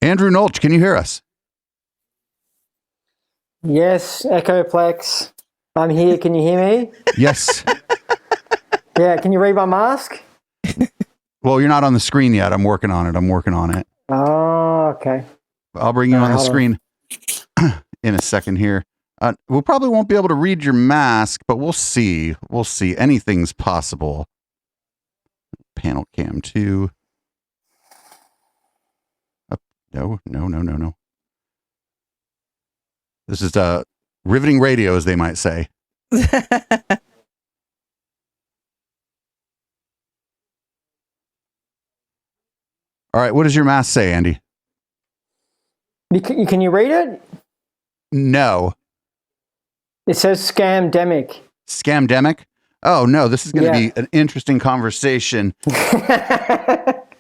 Andrew Nolch, can you hear us? Yes, Echoplex. I'm here. Can you hear me? Yes. Yeah, can you read my mask? Well, you're not on the screen yet. I'm working on it. Oh, okay. I'll bring you on the screen in a second here. We probably won't be able to read your mask, but we'll see. We'll see. Anything's possible. Panel cam 2. No. This is riveting radio, as they might say. All right, what does your mask say, Andy? Can you read it? No. It says scamdemic. Scamdemic? Oh, no, this is going to be an interesting conversation.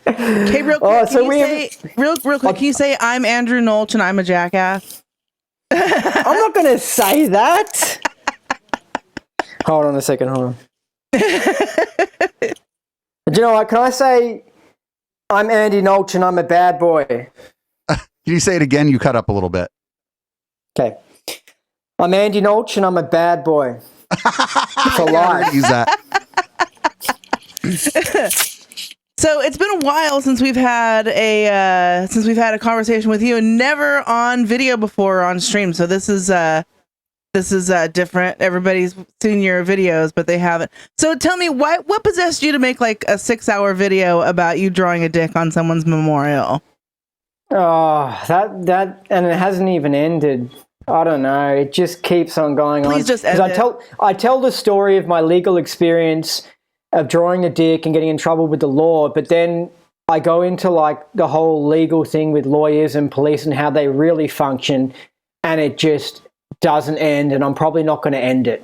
Okay, real quick, real quick, can you say, I'm Andrew Nolch and I'm a jackass? I'm not going to say that. Hold on a second, hold on. Do you know what, can I say, I'm Andy Nolch and I'm a bad boy? Can you say it again? You cut up a little bit. Okay. I'm Andy Nolch and I'm a bad boy. For life. Use that. So it's been a while since we've had a conversation with you, and never on video before on stream. So this is different. Everybody's seen your videos, but they haven't. So tell me, what possessed you to make like a 6-hour video about you drawing a dick on someone's memorial? Oh, that, and it hasn't even ended. I don't know. It just keeps on going on. Please just end it. I tell the story of my legal experience of drawing a dick and getting in trouble with the law, but then I go into like the whole legal thing with lawyers and police and how they really function, and it just doesn't end, and I'm probably not going to end it.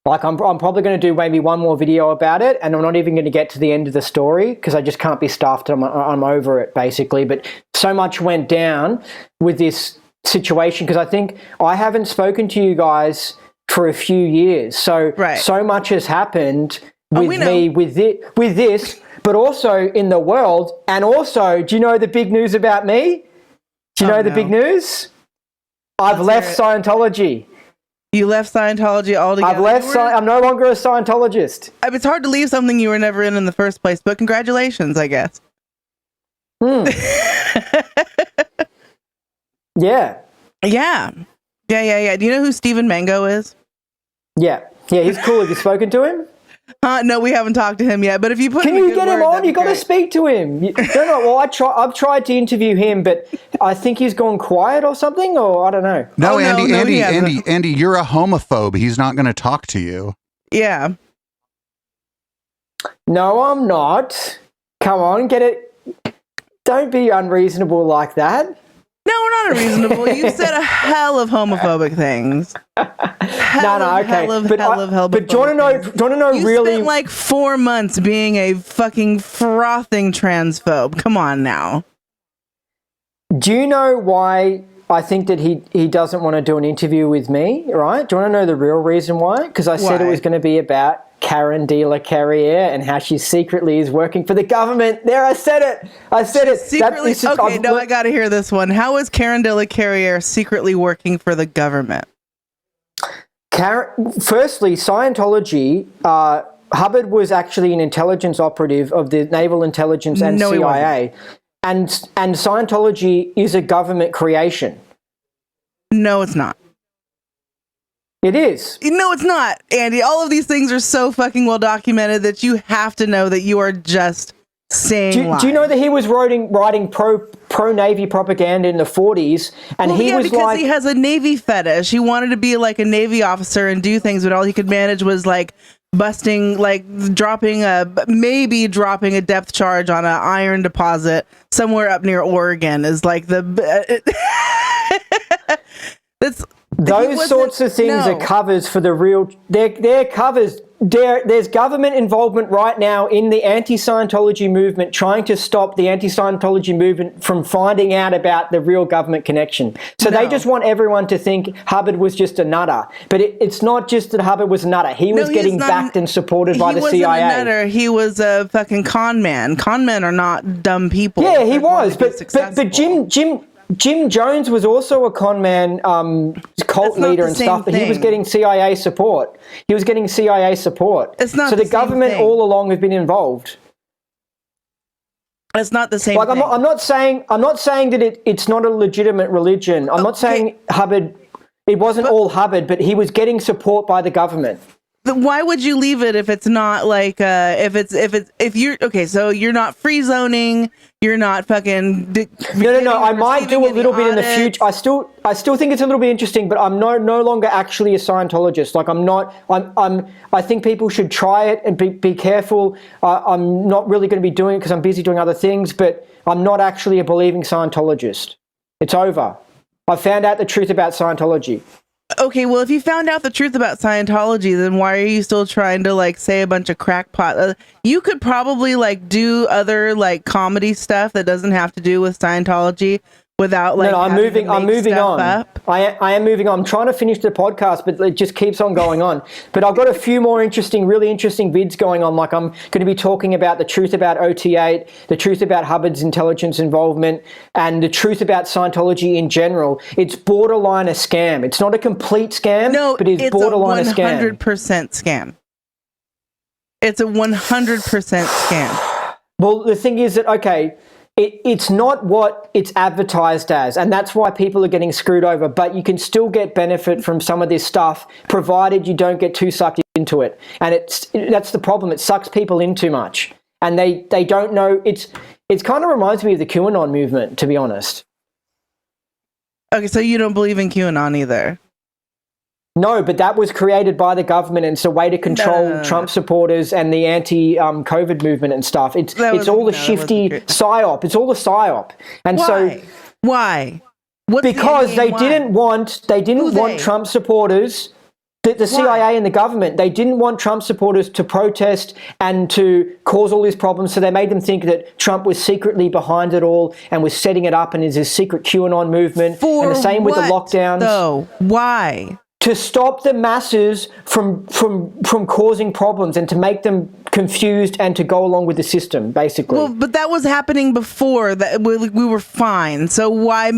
Like I'm probably going to do maybe one more video about it, and I'm not even going to get to the end of the story because I just can't be stuffed. I'm over it basically. But so much went down with this situation because I think I haven't spoken to you guys for a few years. So so much has happened with me with this, but also in the world. And also, do you know the big news about me? Do you know the big news? I've left Scientology. You left Scientology altogether? I'm no longer a Scientologist. It's hard to leave something you were never in the first place, but congratulations, I guess. Yeah. Do you know who Stephen Mango is? Yeah, he's cool. Have you spoken to him? No, we haven't talked to him yet, but if you put Can you get him on? You got to speak to him. Well, I've tried to interview him, but I think he's gone quiet or something, or I don't know. No, Andy, you're a homophobe. He's not going to talk to you. Yeah. No, I'm not. Come on, get it. Don't be unreasonable like that. No, we're not unreasonable. You've said a hell of homophobic things. Okay. But do you want to know you really? You spent like 4 months being a fucking frothing transphobe. Come on now. Do you know why I think that he doesn't want to do an interview with me, right? Do you want to know the real reason why? Because I said it was going to be about Karen de la Carriere and how she secretly is working for the government. There, I said it. Secretly? I got to hear this one. How is Karen de la Carriere secretly working for the government? Firstly, Scientology, Hubbard was actually an intelligence operative of the Naval Intelligence and CIA. And Scientology is a government creation. No, it's not. It is. No, it's not, Andy. All of these things are so fucking well documented that you have to know that you are just saying lies. Do you know that he was writing pro-Navy propaganda in the 40s? And because he has a Navy fetish. He wanted to be like a Navy officer and do things, but all he could manage was like busting, like dropping a depth charge on an iron deposit somewhere up near Oregon is like those sorts of things are covers for the real. They're covers. There's government involvement right now in the anti-Scientology movement, trying to stop the anti-Scientology movement from finding out about the real government connection. So they just want everyone to think Hubbard was just a nutter. But it's not just that Hubbard was a nutter. He was getting backed and supported by the CIA. He wasn't a nutter. He was a fucking con man. Con men are not dumb people. Yeah, he was. But Jim Jim Jones was also a con man, cult leader and stuff, but he was getting CIA support. It's not so the government all along have been involved. It's not the same thing. I'm not saying that it's not a legitimate religion. I'm not saying Hubbard. It wasn't all Hubbard, but he was getting support by the government. Why would you leave it if it's not like if you're okay? So you're not free zoning. You're not fucking. No. I might do a little bit in the future. I still think it's a little bit interesting, but I'm no longer actually a Scientologist. Like I'm not. I think people should try it and be careful. I'm not really going to be doing it because I'm busy doing other things. But I'm not actually a believing Scientologist. It's over. I found out the truth about Scientology. Okay, well, if you found out the truth about Scientology, then why are you still trying to like say a bunch of crackpot? You could probably like do other like comedy stuff that doesn't have to do with Scientology without like. No, I'm moving on. I am moving on. I'm trying to finish the podcast, but it just keeps on going on. But I've got a few more really interesting vids going on. Like I'm going to be talking about the truth about OT8, the truth about Hubbard's intelligence involvement, and the truth about Scientology in general. It's borderline a scam. It's not a complete scam, but it's borderline a scam. 100% scam. It's a 100% scam. Well, the thing is that, okay, it's not what it's advertised as, and that's why people are getting screwed over, but you can still get benefit from some of this stuff, provided you don't get too sucked into it. And that's the problem. It sucks people in too much, and they don't know. It's kind of reminds me of the QAnon movement, to be honest. Okay, so you don't believe in QAnon either? No, but that was created by the government, and it's a way to control Trump supporters and the anti-COVID movement and stuff. It's all the shifty psyop. It's all the psyop. And why? Because they didn't want Trump supporters. The CIA and the government, they didn't want Trump supporters to protest and to cause all these problems, so they made them think that Trump was secretly behind it all and was setting it up and is a secret QAnon movement. And the same with the lockdowns. So why? To stop the masses from causing problems and to make them confused and to go along with the system, basically. Well, but that was happening before. That we were fine. So why?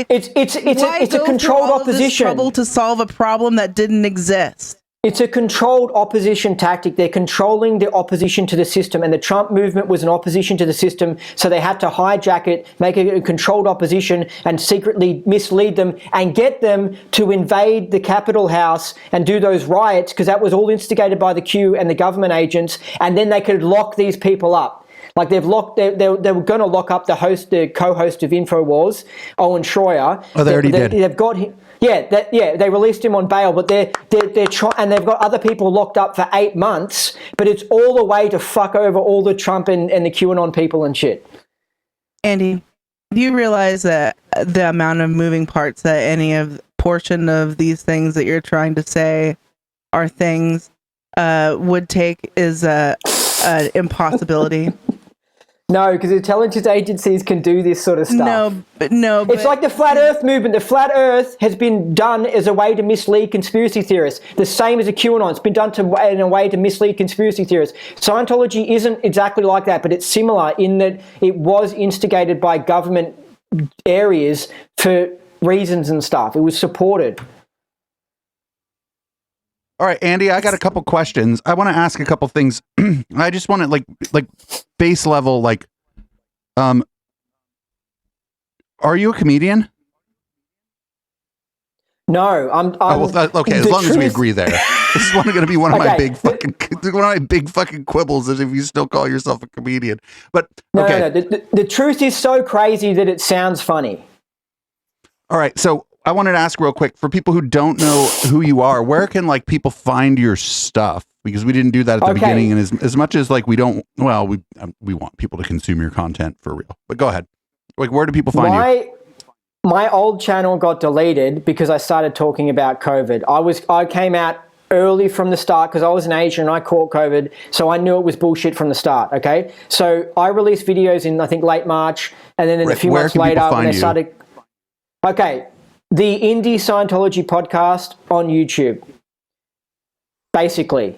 It's a controlled opposition. Trouble to solve a problem that didn't exist. It's a controlled opposition tactic. They're controlling the opposition to the system, and the Trump movement was an opposition to the system, so they had to hijack it, make it a controlled opposition, and secretly mislead them and get them to invade the Capitol House and do those riots, because that was all instigated by the Q and the government agents, and then they could lock these people up. Like they were going to lock up the co-host of InfoWars, Owen Schroyer. Oh, they already did. They've got him. Yeah, they released him on bail, but they're trying, and they've got other people locked up for 8 months. But it's all the way to fuck over all the Trump and the QAnon people and shit. Andy, do you realize that the amount of moving parts that any of portion of these things that you're trying to say are things would take is an impossibility? No, because intelligence agencies can do this sort of stuff. It's like the Flat Earth movement. The Flat Earth has been done as a way to mislead conspiracy theorists. The same as a QAnon. It's been done in a way to mislead conspiracy theorists. Scientology isn't exactly like that, but it's similar in that it was instigated by government areas for reasons and stuff. It was supported. All right, Andy, I got a couple questions. I want to ask a couple things. I just want to like base level, like, are you a comedian? No, I'm okay, as long as we agree there. This is going to be one of my big fucking quibbles is if you still call yourself a comedian. But okay. No. The truth is so crazy that it sounds funny. All right, so I wanted to ask real quick for people who don't know who you are, where can like people find your stuff? Because we didn't do that at the beginning, and as much as like we want people to consume your content for real. But go ahead. Like, where do people find you? My old channel got deleted because I started talking about COVID. I came out early from the start because I was an Asian and I caught COVID, so I knew it was bullshit from the start. Okay, so I released videos in I think late March, and then a few months later when they started. Okay. The Indie Scientology podcast on YouTube, basically,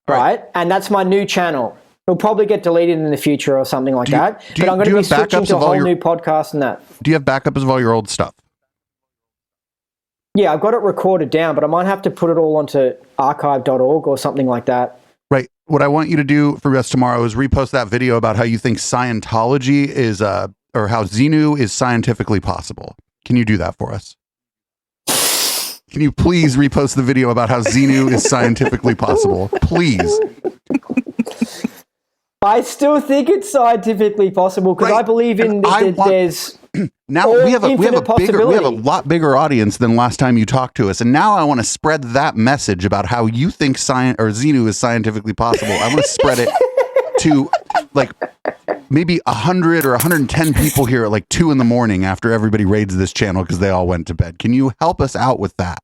right? And that's my new channel, It'll probably get deleted in the future or something like that. But I'm going to be switching to a whole new podcast and that. Do you have backups of all your old stuff? Yeah, I've got it recorded down, but I might have to put it all onto archive.org or something like that. Right. What I want you to do for us tomorrow is repost that video about how you think Scientology is, or how Xenu is scientifically possible. Can you do that for us? Can you please repost the video about how Xenu is scientifically possible? Please. I still think it's scientifically possible because I believe in there's now we have a lot bigger audience than last time you talked to us, and now I want to spread that message about how you think Xenu is scientifically possible. I want to spread it to like maybe 100 or 110 people here at like 2 a.m. after everybody raids this channel because they all went to bed. Can you help us out with that?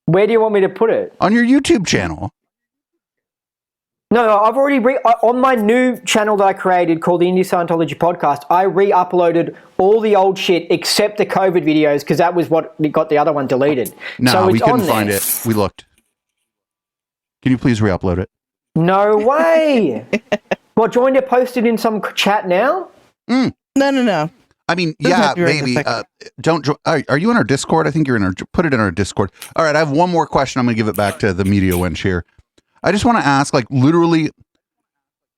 Where do you want me to put it? On your YouTube channel. No, I've already on my new channel that I created called the Indie Scientology Podcast. I re-uploaded all the old shit except the COVID videos because that was what got the other one deleted. No, so we couldn't find it. We looked. Can you please re-upload it? No way. Well, do you want me to post it in some chat now? No. I mean, yeah, maybe. Don't. Are you in our Discord? I think you're in our. Put it in our Discord. All right, I have one more question. I'm going to give it back to the media wench here. I just want to ask, like, literally,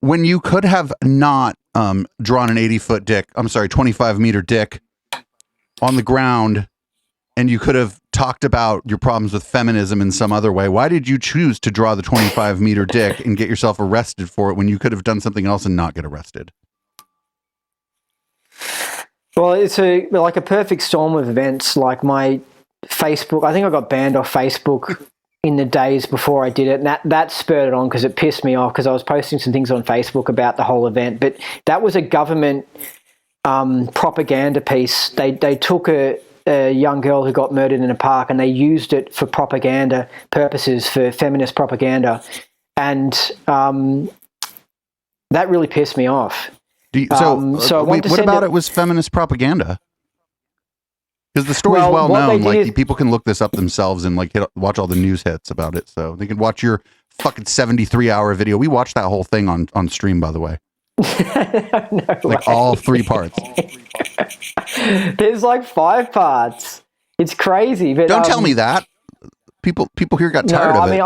when you could have not drawn an 80-foot dick, 25-meter dick on the ground, and you could have talked about your problems with feminism in some other way, why did you choose to draw the 25-meter dick and get yourself arrested for it when you could have done something else and not get arrested? Well, it's like a perfect storm of events. Like my Facebook, I think I got banned off Facebook in the days before I did it, and that spurred it on because it pissed me off because I was posting some things on Facebook about the whole event. But that was a government propaganda piece. They took a young girl who got murdered in a park and they used it for propaganda purposes, for feminist propaganda, and that really pissed me off. What about it was feminist propaganda? Because the story's well known. Like, people can look this up themselves and like watch all the news hits about it. So they can watch your fucking 73-hour video. We watched that whole thing on stream, by the way. No like way. All 3 parts. There's like 5 parts. It's crazy. But don't tell me that. People here got tired of it.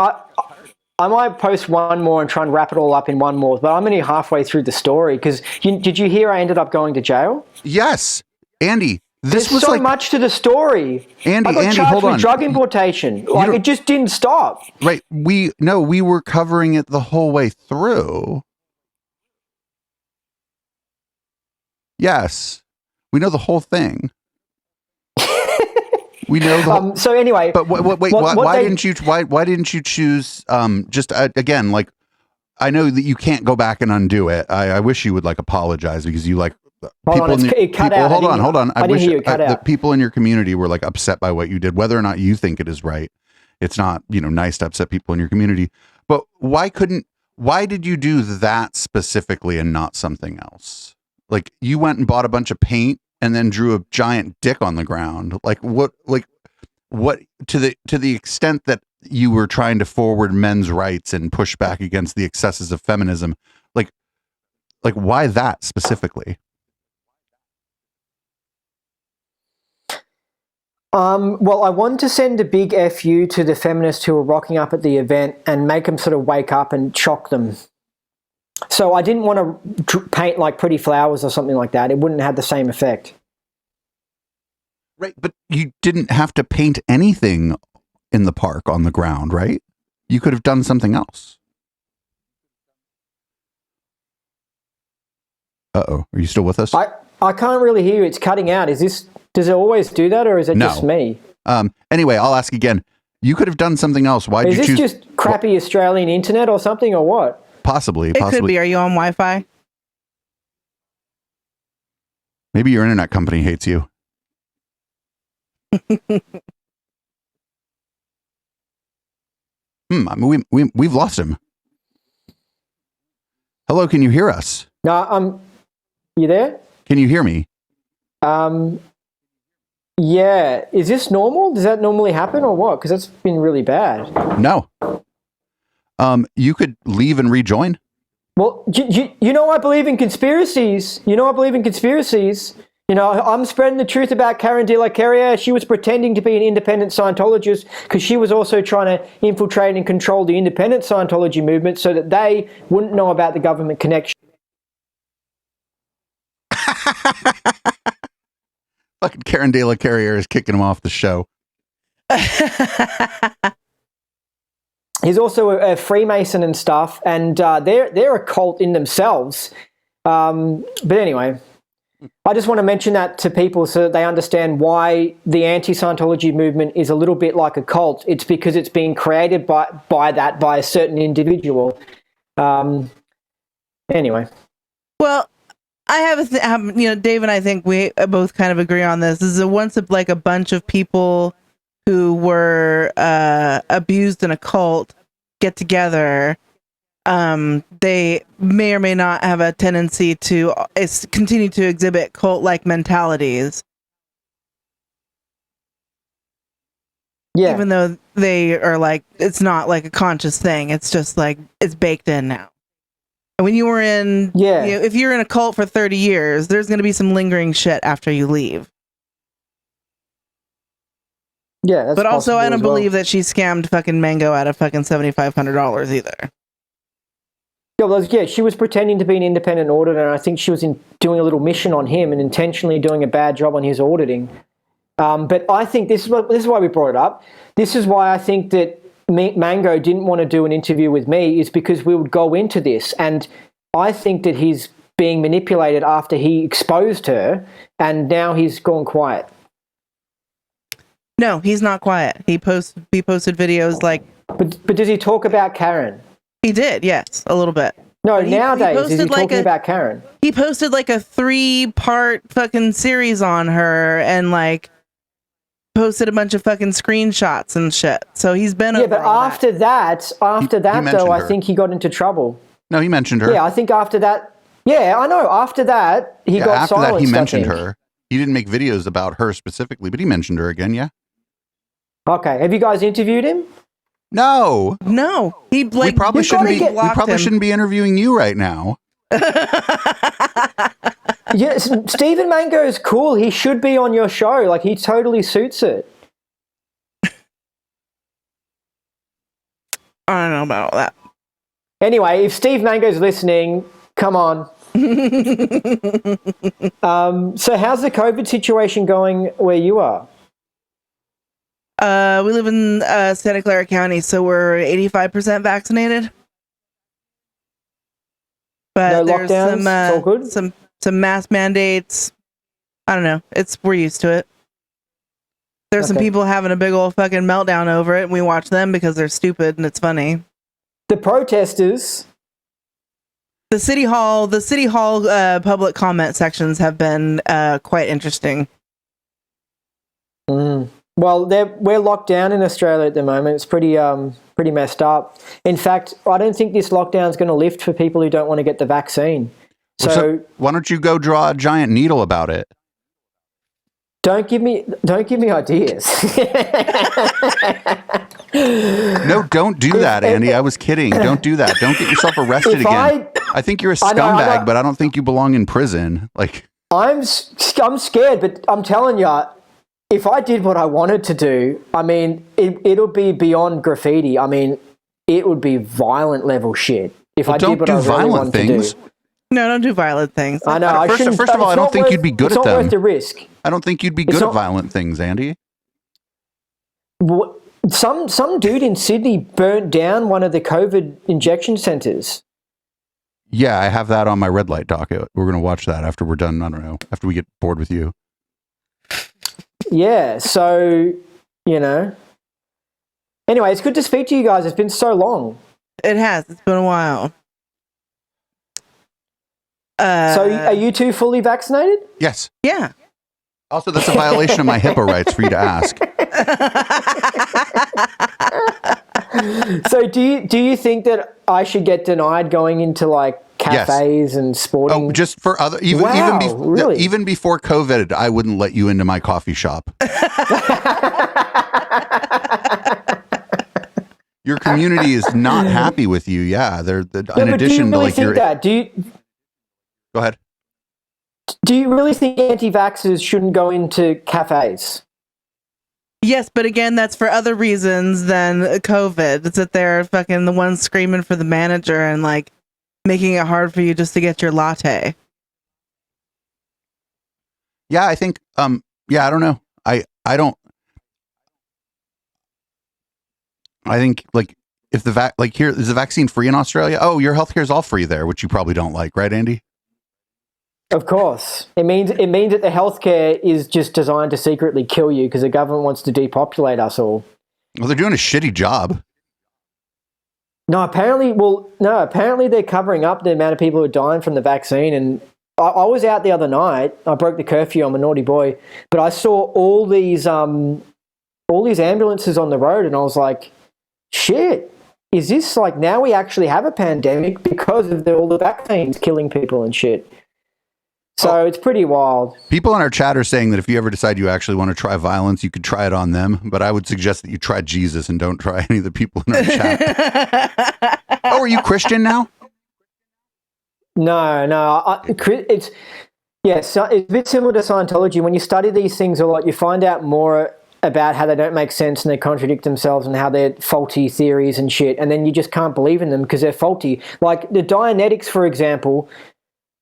I might post one more and try and wrap it all up in one more, but I'm only halfway through the story because did you hear I ended up going to jail? Yes, Andy. There's so like, much to the story. Andy, I got charged hold on. with drug importation. Like, it just didn't stop. Right. We were covering it the whole way through. Yes. We know the whole thing. We know the whole, so anyway, but why didn't you choose just again, like, I know that you can't go back and undo it. I wish you would like apologize because you like Hold on. I wish the people in your community were like upset by what you did, whether or not you think it is right. It's not, nice to upset people in your community. But why did you do that specifically and not something else? Like, you went and bought a bunch of paint and then drew a giant dick on the ground. Like what to the extent that you were trying to forward men's rights and push back against the excesses of feminism. Like why that specifically? Well, I wanted to send a big FU to the feminists who were rocking up at the event and make them sort of wake up and shock them. So I didn't want to paint like pretty flowers or something like that. It wouldn't have the same effect. Right, but you didn't have to paint anything in the park on the ground, right? You could have done something else. Uh-oh, are you still with us? I can't really hear you. It's cutting out. Does it always do that, or is it just me? Anyway, I'll ask again. You could have done something else. Why did you choose? Is this just crappy Australian internet or something, or what? Possibly. It could be. Are you on Wi-Fi? Maybe your internet company hates you. I mean, we've lost him. Hello, can you hear us? No, you there? Can you hear me? Yeah. Is this normal? Does that normally happen or what? Because that's been really bad. No. you could leave and rejoin. Well, you know I believe in conspiracies. You know, I'm spreading the truth about Karen de la Carriere. She was pretending to be an independent Scientologist because she was also trying to infiltrate and control the independent Scientology movement so that they wouldn't know about the government connection. Fucking Karen de la Carriere is kicking him off the show. He's also a Freemason and stuff, and they're a cult in themselves. But anyway, I just want to mention that to people so that they understand why the anti-Scientology movement is a little bit like a cult. It's because it's being created by a certain individual. Anyway. Well, I have Dave and I think we both kind of agree on this. This is once a bunch of people who were abused in a cult get together. They may or may not have a tendency to continue to exhibit cult-like mentalities. Yeah. Even though they are it's not like a conscious thing. It's just it's baked in now. And when you were in, if you're in a cult for 30 years, there's going to be some lingering shit after you leave. Yeah, that's but also I don't believe that she scammed fucking Mango out of fucking $7,500 either. Yeah, she was pretending to be an independent auditor, and I think she was doing a little mission on him and intentionally doing a bad job on his auditing. But I think this is why we brought it up. This is why I think that Mango didn't want to do an interview with me, is because we would go into this, and I think that he's being manipulated after he exposed her, and now he's gone quiet. No, he's not quiet. He posted videos But does he talk about Karen? He did, yes, a little bit. No, nowadays is he talking about Karen? He posted a 3-part fucking series on her and posted a bunch of fucking screenshots and shit. So he's been over but after that though, I think he got into trouble. No, he mentioned her. Yeah, I think after that. Yeah, I know. After that, he got silenced. After that, he mentioned her. He didn't make videos about her specifically, but he mentioned her again. Yeah. Okay. Have you guys interviewed him? No. He we probably shouldn't be interviewing you right now. Yes, Stephen Mango is cool. He should be on your show. He totally suits it. I don't know about all that. Anyway, if Steve Mango's listening, come on. So how's the COVID situation going where you are? We live in Santa Clara County, so we're 85% vaccinated. But no lockdowns. It's all good. Some mask mandates. I don't know. We're used to it. There's some people having a big old fucking meltdown over it, and we watch them because they're stupid and it's funny. The protesters. The city hall public comment sections have been quite interesting. Well, we're locked down in Australia at the moment. It's pretty messed up. In fact, I don't think this lockdown is going to lift for people who don't want to get the vaccine. So why don't you go draw a giant needle about it? Don't give me ideas. No, don't do that, Andy. I was kidding. Don't do that. Don't get yourself arrested again. I think you're a scumbag, but I don't think you belong in prison. I'm scared, but I'm telling you, if I did what I wanted to do, I mean, it'll be beyond graffiti. I mean, it would be violent level shit. If I did what I really wanted to do. No, don't do violent things. I know. First of all, I don't think you'd be good at them. It's not worth the risk. I don't think you'd be good at violent things, Andy. Some dude in Sydney burnt down one of the COVID injection centres. Yeah, I have that on my red light docket. We're going to watch that after we're done. I don't know, after we get bored with you. Yeah, so, Anyway, it's good to speak to you guys. It's been so long. It has. It's been a while. So are you two fully vaccinated? Yes. Yeah. Also, that's a violation of my HIPAA rights for you to ask. So do you think that I should get denied going into cafes and sporting? Oh, just for other even before COVID, I wouldn't let you into my coffee shop. your community is not happy with you. Yeah, they're in addition do you really to like think your. That? Go ahead. Do you really think anti-vaxxers shouldn't go into cafes? Yes, but again, that's for other reasons than COVID. It's that they're fucking the ones screaming for the manager and like making it hard for you just to get your latte. Yeah, I think. Yeah, I don't know. I don't. I think like if the here is the vaccine free in Australia. Oh, your healthcare is all free there, which you probably don't like, right, Andy? Of course. It means that the healthcare is just designed to secretly kill you because the government wants to depopulate us all. Well, they're doing a shitty job. No, apparently they're covering up the amount of people who are dying from the vaccine. And I was out the other night. I broke the curfew. I'm a naughty boy. But I saw all these ambulances on the road, and I was like, shit, is this like now we actually have a pandemic because of all the vaccines killing people and shit? So it's pretty wild. People in our chat are saying that if you ever decide you actually want to try violence, you could try it on them. But I would suggest that you try Jesus and don't try any of the people in our chat. Oh, are you Christian now? No. It's a bit similar to Scientology. When you study these things a lot, you find out more about how they don't make sense and they contradict themselves and how they're faulty theories and shit. And then you just can't believe in them because they're faulty. Like the Dianetics, for example.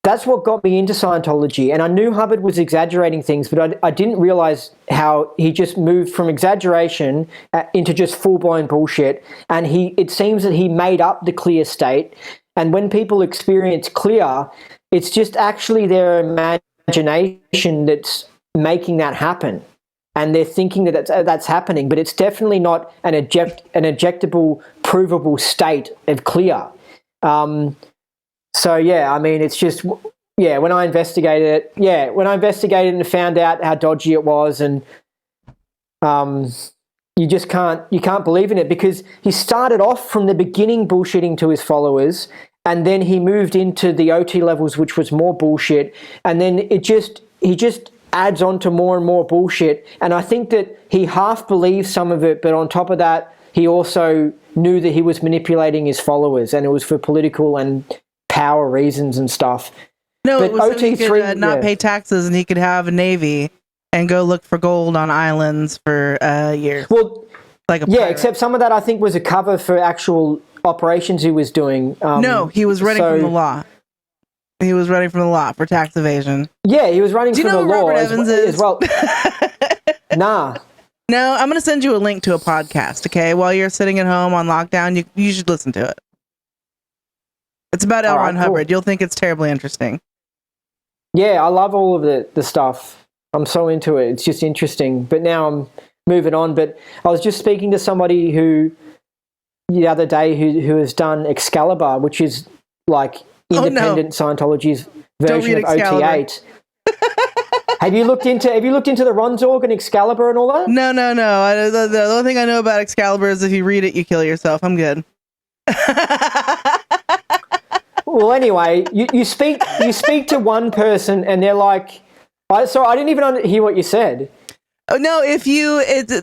That's what got me into Scientology. And I knew Hubbard was exaggerating things, but I didn't realize how he just moved from exaggeration into just full-blown bullshit. And it seems that he made up the clear state. And when people experience clear, it's just actually their imagination that's making that happen. And they're thinking that that's happening, but it's definitely not an ejectable, provable state of clear. So, yeah, I mean, it's just, when I investigated it and found out how dodgy it was, and you can't believe in it because he started off from the beginning bullshitting to his followers, and then he moved into the OT levels, which was more bullshit, and then he just adds on to more and more bullshit, and I think that he half believed some of it, but on top of that, he also knew that he was manipulating his followers, and it was for political and power reasons and stuff. No, but it was so he could not pay taxes and he could have a navy and go look for gold on islands for years. Well, like a pirate. Except some of that I think was a cover for actual operations he was doing. No, he was running from the law. He was running from the law for tax evasion. Yeah, he was running from the law as well. Nah. No, I'm going to send you a link to a podcast, okay? While you're sitting at home on lockdown, you should listen to it. It's about L. Ron Hubbard. You'll think it's terribly interesting. Yeah, I love all of the stuff. I'm so into it. It's just interesting. But now I'm moving on. But I was just speaking to somebody the other day who has done Excalibur, which is like independent Scientology's version of OT8. Have you looked into the Ronzorg and Excalibur and all that? No. The only thing I know about Excalibur is if you read it, you kill yourself. I'm good. Well, anyway, you speak to one person and they're like, I didn't even hear what you said. Oh no! It's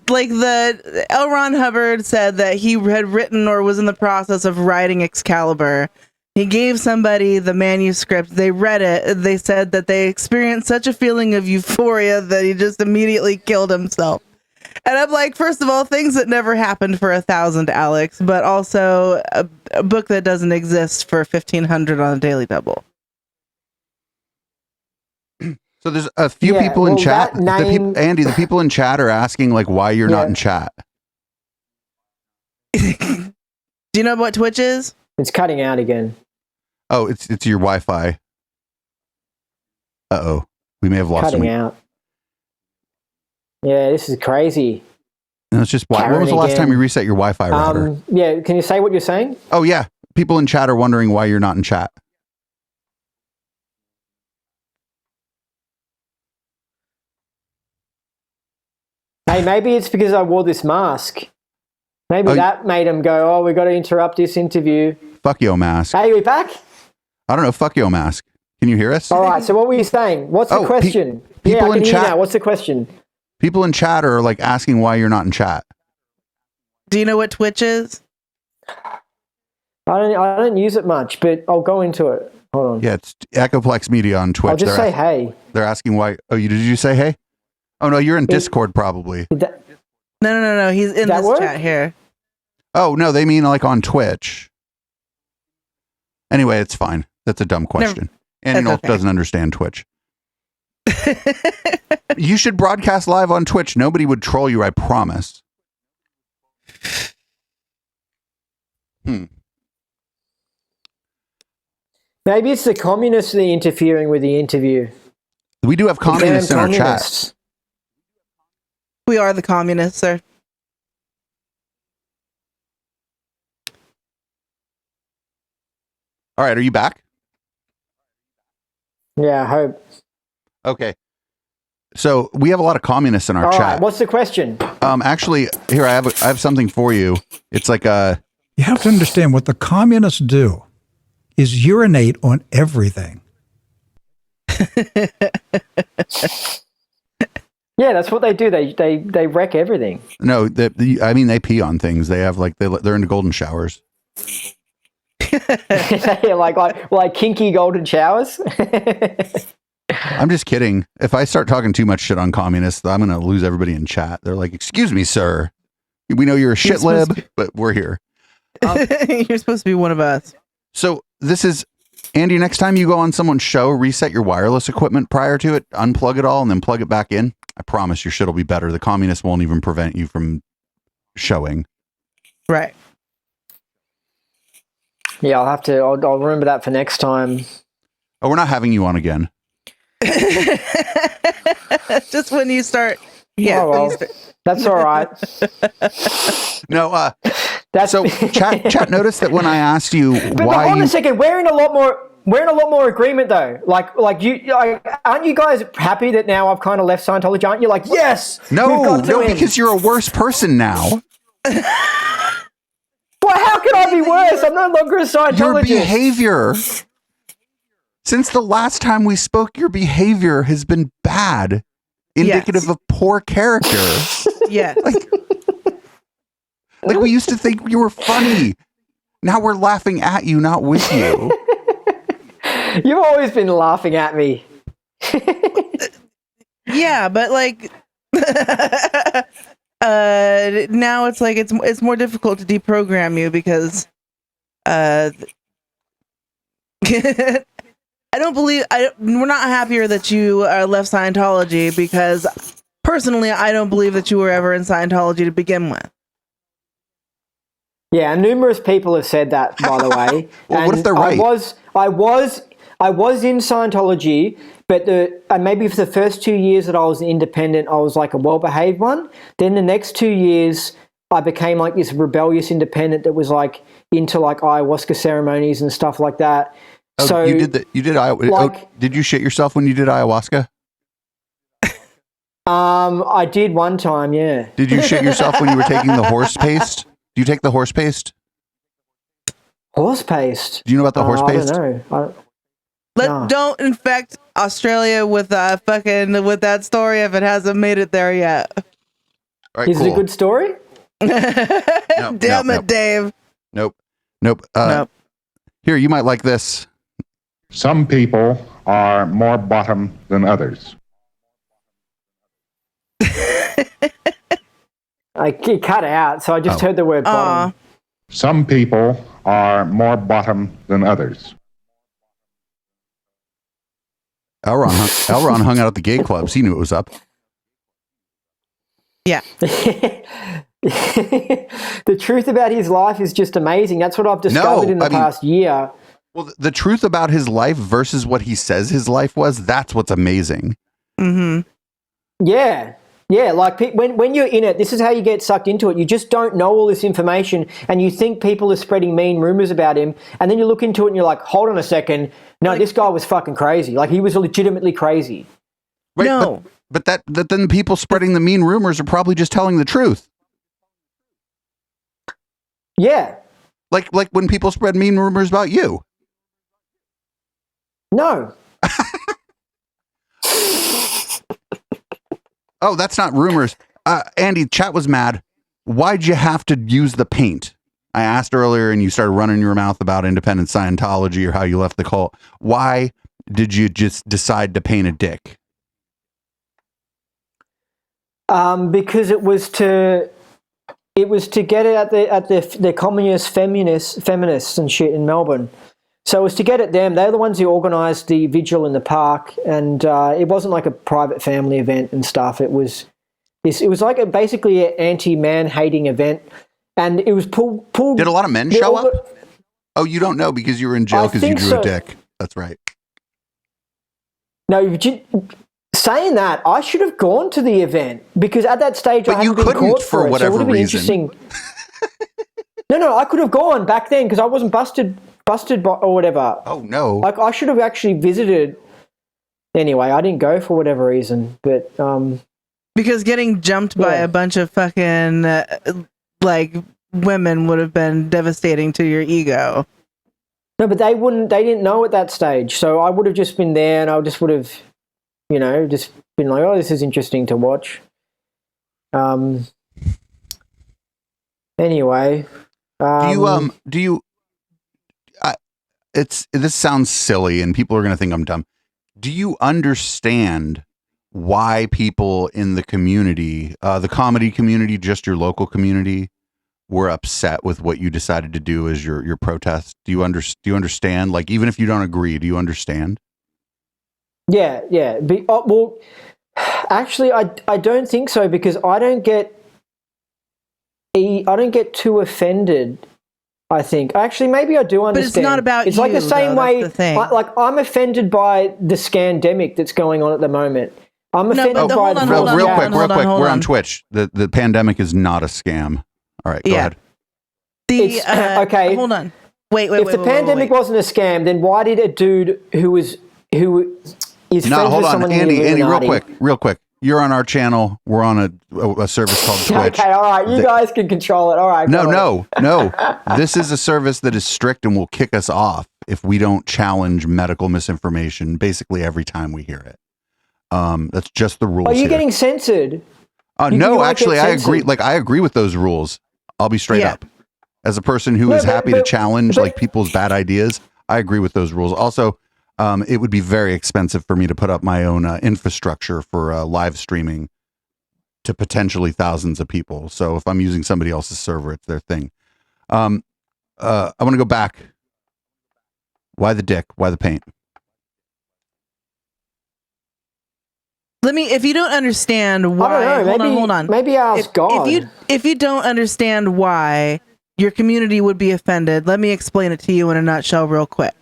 like the L. Ron Hubbard said that he had written or was in the process of writing Excalibur. He gave somebody the manuscript. They read it. They said that they experienced such a feeling of euphoria that he just immediately killed himself. And I'm like, first of all, things that never happened for 1,000, Alex, but also a book that doesn't exist for 1,500 on a Daily Double. So there's a few people in chat. Andy, the people in chat are asking like why you're not in chat. Do you know what Twitch is? It's cutting out again. Oh, it's your Wi-Fi. Uh-oh. We may have lost cutting out. Yeah, this is crazy. No, it's just when was the last time you reset your Wi-Fi router? Yeah, can you say what you're saying? Oh yeah, people in chat are wondering why you're not in chat. Hey, maybe it's because I wore this mask. Maybe that made him go, oh, we got to interrupt this interview. Fuck yo mask. Hey, we back? I don't know. Fuck yo mask. Can you hear us? All right. So what were you saying? What's the question? People I can in hear chat. you now. What's the question? People in chat are like asking why you're not in chat. Do you know what Twitch is? I don't use it much, but I'll go into it. Hold on. Yeah, it's Echoplex Media on Twitch. I'll just say hey. They're asking why. Oh, did you say hey? Oh no, you're in Discord probably. No. He's in this chat here. Oh no, they mean like on Twitch. Anyway, it's fine. That's a dumb question. And Nolch doesn't understand Twitch. You should broadcast live on Twitch. Nobody would troll you, I promise. Maybe it's the communists that are interfering with the interview. We do have communists in our chat. We are the communists, sir. All right, are you back? Yeah, I hope. Okay. So we have a lot of communists in our All chat. right, what's the question? Actually, here I have something for you. It's like a. You have to understand what the communists do is urinate on everything. Yeah, that's what they do. They wreck everything. No, I mean they pee on things. They have like they're into golden showers. Yeah, like kinky golden showers. I'm just kidding. If I start talking too much shit on communists, I'm going to lose everybody in chat. They're like, "Excuse me, sir. We know you're a shit lib, but we're here." You're supposed to be one of us. So this is Andy. Next time you go on someone's show, reset your wireless equipment prior to it, unplug it all, and then plug it back in. I promise your shit will be better. The communists won't even prevent you from showing. Right. Yeah, I'll remember that for next time. Oh, we're not having you on again. Just when you start. Yeah. Oh, well, that's all right. No, so chat noticed that when I asked you but why hold on a second, we're in a lot more agreement though. Like you, aren't you guys happy that now I've kind of left Scientology? Aren't you like, yes? No, because you're a worse person now. Well, how can I be worse? I'm no longer a Scientologist. Your behavior. Since the last time we spoke, your behavior has been bad, indicative of poor character. Yeah. Like we used to think you were funny. Now we're laughing at you, not with you. You've always been laughing at me. Yeah, but like now it's like it's more difficult to deprogram you because we're not happier that you left Scientology because personally I don't believe that you were ever in Scientology to begin with. Yeah, numerous people have said that, by the way. Well, what if they're right? I was in Scientology, but maybe for the first 2 years that I was independent, I was like a well-behaved one. Then the next 2 years, I became like this rebellious independent that was like into like ayahuasca ceremonies and stuff like that. Oh, so you did did you shit yourself when you did ayahuasca? I did one time, yeah. Did you shit yourself when you were taking the horse paste? Do you take the horse paste? Horse paste? Do you know about the horse paste? I don't know. Don't infect Australia with with that story if it hasn't made it there yet. All right, Is it a good story? Damn it, Dave. Nope. Nope. Here, you might like this. Some people are more bottom than others. I cut out, so I just heard the word bottom. Some people are more bottom than others. Elron hung out at the gay clubs. He knew it was up. Yeah. The truth about his life is just amazing. That's what I've discovered in the past year. Well, the truth about his life versus what he says his life was, that's what's amazing. Mm-hmm. Yeah. Yeah, like when you're in it, this is how you get sucked into it. You just don't know all this information and you think people are spreading mean rumors about him. And then you look into it and you're like, hold on a second. No, this guy was fucking crazy. Like he was legitimately crazy. Right, no. But that then people spreading the mean rumors are probably just telling the truth. Yeah. Like when people spread mean rumors about you. No. Oh, that's not rumors. Andy, chat was mad. Why'd you have to use the paint? I asked earlier, and you started running your mouth about independent Scientology or how you left the cult. Why did you just decide to paint a dick? Because it was to get it at the communist feminists and shit in Melbourne. So it was to get at them. They're the ones who organised the vigil in the park, and it wasn't like a private family event and stuff. It was like basically an anti-man hating event, and it was pulled. Did a lot of men show up? Oh, you don't know because you were in jail because you drew a dick. That's right. No, saying that, I should have gone to the event because at that stage I hadn't been caught for it, whatever so it would have been interesting. No, I could have gone back then because I wasn't busted by, or whatever. Oh no! Like I should have actually visited. Anyway, I didn't go for whatever reason, but because getting jumped by a bunch of fucking like women would have been devastating to your ego. No, but they didn't know at that stage, so I would have just been there, and I just would have, just been like, oh, this is interesting to watch. Anyway, this sounds silly and people are going to think I'm dumb. Do you understand why people in the community, the comedy community, just your local community, were upset with what you decided to do as your protest? Do you understand? Like, even if you don't agree, do you understand? Yeah. Well, actually, I don't think so because I don't get too offended. I think actually maybe I do understand. But it's not about it's you. Like the same way. Like I'm offended by the scandemic that's going on at the moment. I'm offended by the real quick. We're on Twitch. The pandemic is not a scam. All right, go ahead. Okay. Hold on. Wait. If the pandemic wasn't a scam, then why did a dude who is friends with someone in the Illuminati? Andy, real quick. You're on our channel. We're on a service called Twitch. Okay, all right. You guys can control it. All right. No. This is a service that is strict and will kick us off if we don't challenge medical misinformation basically every time we hear it. That's just the rules. Are you here. Getting censored? No, actually, I agree. Like, I agree with those rules. I'll be straight up. As a person who is happy to challenge like people's bad ideas, I agree with those rules. Also, it would be very expensive for me to put up my own infrastructure for live streaming to potentially thousands of people. So if I'm using somebody else's server, it's their thing. I want to go back. Why the dick? Why the paint? If you don't understand why, I don't know, hold on. Maybe ask God. If you don't understand why your community would be offended, let me explain it to you in a nutshell real quick.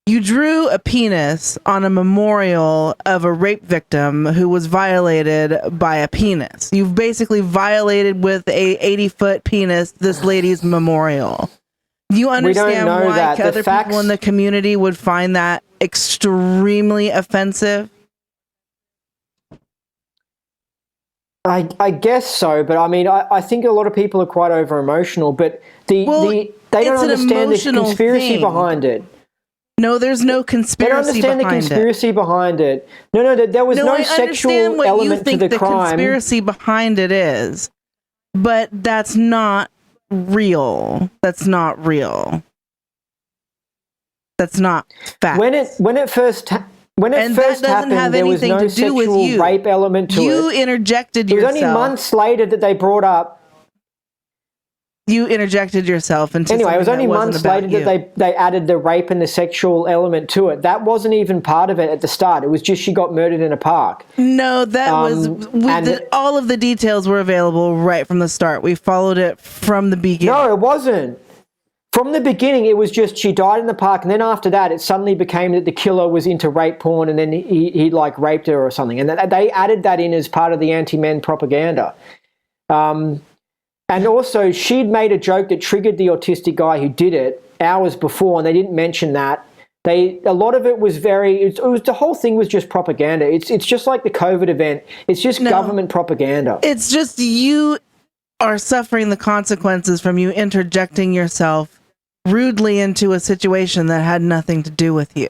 You drew a penis on a memorial of a rape victim who was violated by a penis. You've basically violated with a 80-foot penis this lady's memorial. Do you understand why other people in the community would find that extremely offensive? I guess so, but I mean, I think a lot of people are quite over emotional, but they don't understand the conspiracy behind it. No, there's no conspiracy behind it. They don't understand the conspiracy behind it. No, there was no sexual element to the crime. The conspiracy behind it is, but that's not real. That's not real. That's not fact. When it first happened, there was no sexual rape element to it. You interjected yourself. It was only months later that they brought up. You interjected yourself into anyway. It was only months later that they added the rape and the sexual element to it. That wasn't even part of it at the start. It was just she got murdered in a park. No, that was all of the details were available right from the start. We followed it from the beginning. No, it wasn't. From the beginning, it was just she died in the park, and then after that, it suddenly became that the killer was into rape porn, and then he like raped her or something, and they added that in as part of the anti-men propaganda. And also, she'd made a joke that triggered the autistic guy who did it hours before, and they didn't mention that. A lot of it was the whole thing was just propaganda. It's just like the COVID event. It's just government propaganda. It's just you are suffering the consequences from you interjecting yourself rudely into a situation that had nothing to do with you.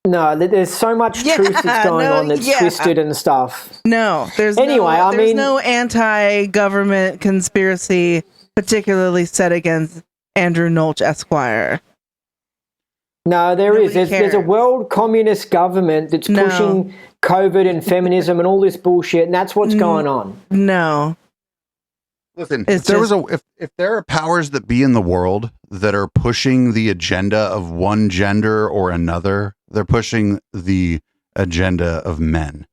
No, there's so much truth that's going on that's twisted and stuff. No, there's no anti-government conspiracy particularly set against Andrew Nolch Esquire. No, there's a world communist government that's pushing COVID and feminism and all this bullshit, and that's what's going on. No. Listen, if there are powers that be in the world that are pushing the agenda of one gender or another, they're pushing the agenda of men.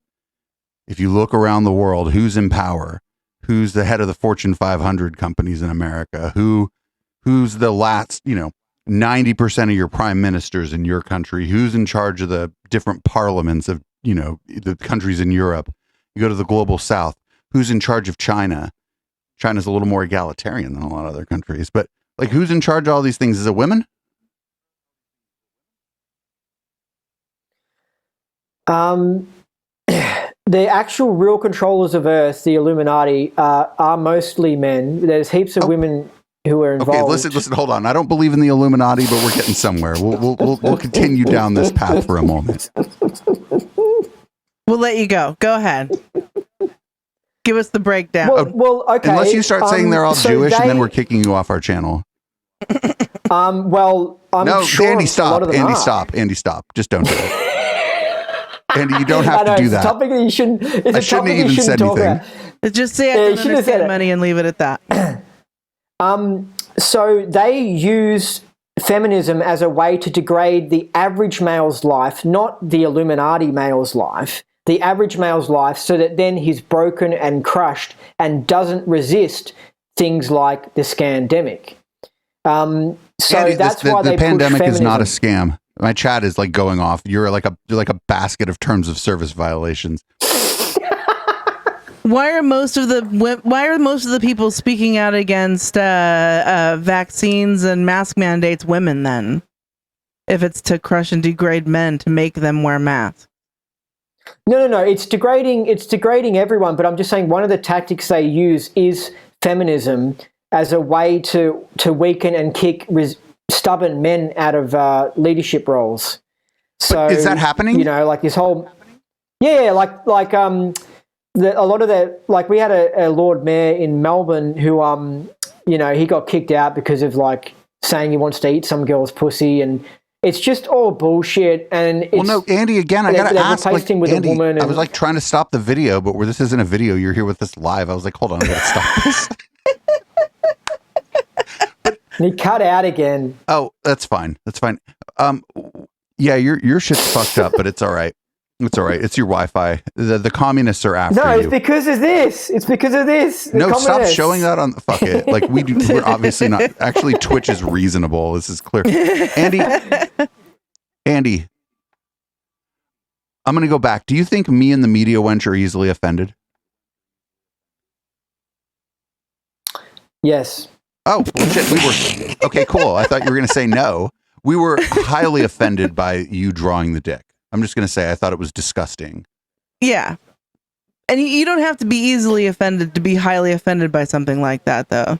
If you look around the world, who's in power? Who's the head of the Fortune 500 companies in America? Who's the last, 90% of your prime ministers in your country? Who's in charge of the different parliaments of, the countries in Europe? You go to the global south. Who's in charge of China? China's a little more egalitarian than a lot of other countries, but who's in charge of all these things? Is it women? The actual real controllers of Earth, the Illuminati, are mostly men. There's heaps of women who are involved. Okay, listen, hold on. I don't believe in the Illuminati, but we're getting somewhere. We'll continue down this path for a moment. We'll let you go. Go ahead. Give us the breakdown. Well, okay. Unless you start saying they're all Jewish, and then we're kicking you off our channel. I'm sure Andy, stop. Andy, stop. Just don't do it. Andy, you don't have to do that. It's a topic that you shouldn't. I shouldn't have even said anything. Just say I don't understand money and leave it at that. So they use feminism as a way to degrade the average male's life, not the Illuminati male's life, the average male's life, so that then he's broken and crushed and doesn't resist things like the scandemic. So Andy, that's why the they pandemic push is not a feminism. scam. My chat is going off. You're like a basket of terms of service violations. Why are most of the people speaking out against vaccines and mask mandates women then? If it's to crush and degrade men to make them wear masks. No. It's degrading everyone. But I'm just saying one of the tactics they use is feminism as a way to weaken and kick stubborn men out of leadership roles. So but is that happening? Like this whole, a lot of the, we had a Lord Mayor in Melbourne who, he got kicked out because of saying he wants to eat some girl's pussy, and it's just all bullshit. And it's, no, Andy, again, I gotta ask. Him with Andy, a woman I was trying to stop the video, but where this isn't a video, you're here with us live. I was like, hold on, I gotta stop this. And he cut out again. Oh, that's fine. Yeah, your shit's fucked up, but it's all right. It's all right. It's your Wi-Fi. The communists are after you. No, it's because of this. No, stop showing that on. Fuck it. We're obviously not. Actually, Twitch is reasonable. This is clear. Andy, I'm going to go back. Do you think me and the media wench are easily offended? Yes. Oh, shit. Okay, cool. I thought you were going to say no. We were highly offended by you drawing the dick. I'm just going to say I thought it was disgusting. Yeah. And you don't have to be easily offended to be highly offended by something like that, though.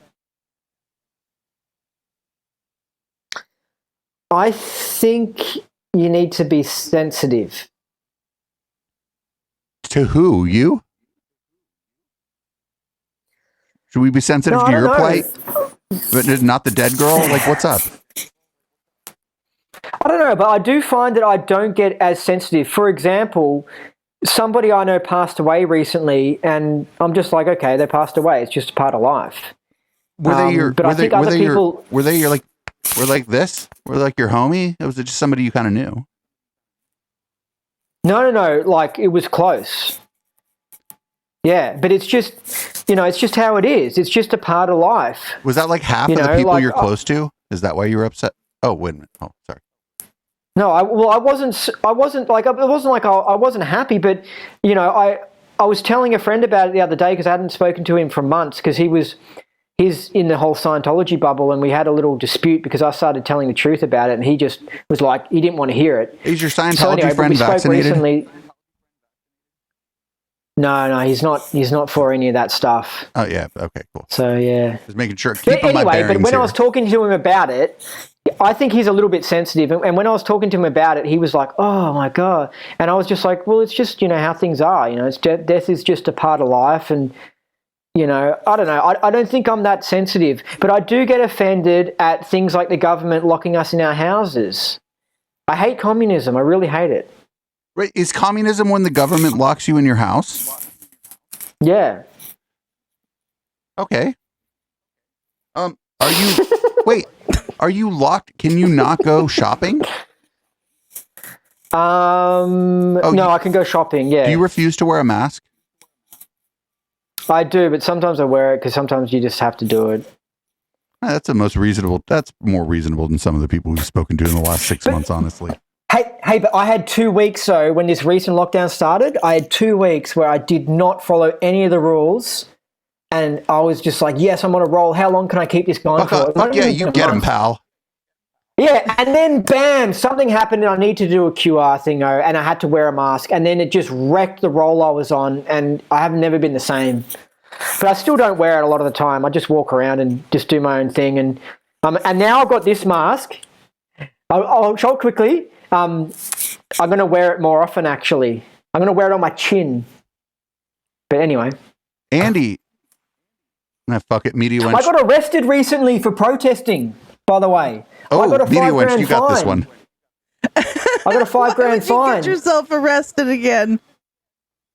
I think you need to be sensitive. To who? You? Should we be sensitive to your plight? But not the dead girl? What's up? I don't know, but I do find that I don't get as sensitive. For example, somebody I know passed away recently, and I'm just like, okay, they passed away. It's just a part of life. Were they your homie? Or was it just somebody you kind of knew? No. It was close. Yeah, but it's just, it's just how it is. It's just a part of life. Was that half of the people you're close to? Is that why you were upset? Oh, wait a minute. Oh, sorry. No, I wasn't happy, but, I was telling a friend about it the other day because I hadn't spoken to him for months because he's in the whole Scientology bubble, and we had a little dispute because I started telling the truth about it, and he just was he didn't want to hear it. Is your Scientology friend vaccinated? Recently. No, he's not for any of that stuff. Oh yeah, okay, cool. So yeah, just making sure. But when I was talking to him about it, I think he's a little bit sensitive. And when I was talking to him about it, he was like, oh, my God. And I was just like, well, it's just, how things are. It's death is just a part of life. And, I don't know. I don't think I'm that sensitive. But I do get offended at things like the government locking us in our houses. I hate communism. I really hate it. Right. Is communism when the government locks you in your house? Yeah. Okay. Are you... Wait, are you locked? Can you not go shopping? No, I can go shopping, yeah. Do you refuse to wear a mask? I do, but sometimes I wear it because sometimes you just have to do it. That's more reasonable than some of the people we've spoken to in the last 6 months, honestly. Hey, but I had 2 weeks, though, when this recent lockdown started, I had 2 weeks where I did not follow any of the rules. And I was just like, yes, I'm on a roll. How long can I keep this going for? Fuck yeah, you get him, pal. Yeah, and then bam, something happened and I need to do a QR thing, and I had to wear a mask. And then it just wrecked the roll I was on, and I have never been the same. But I still don't wear it a lot of the time. I just walk around and just do my own thing. And now I've got this mask. I'll show it quickly. I'm going to wear it more often, actually. I'm going to wear it on my chin. But anyway. Andy... fuck it, Media Wench. I got arrested recently for protesting, by the way. Oh, I got a Media Wench, you got fine. this one. I got a $5,000 fine. You get yourself arrested again.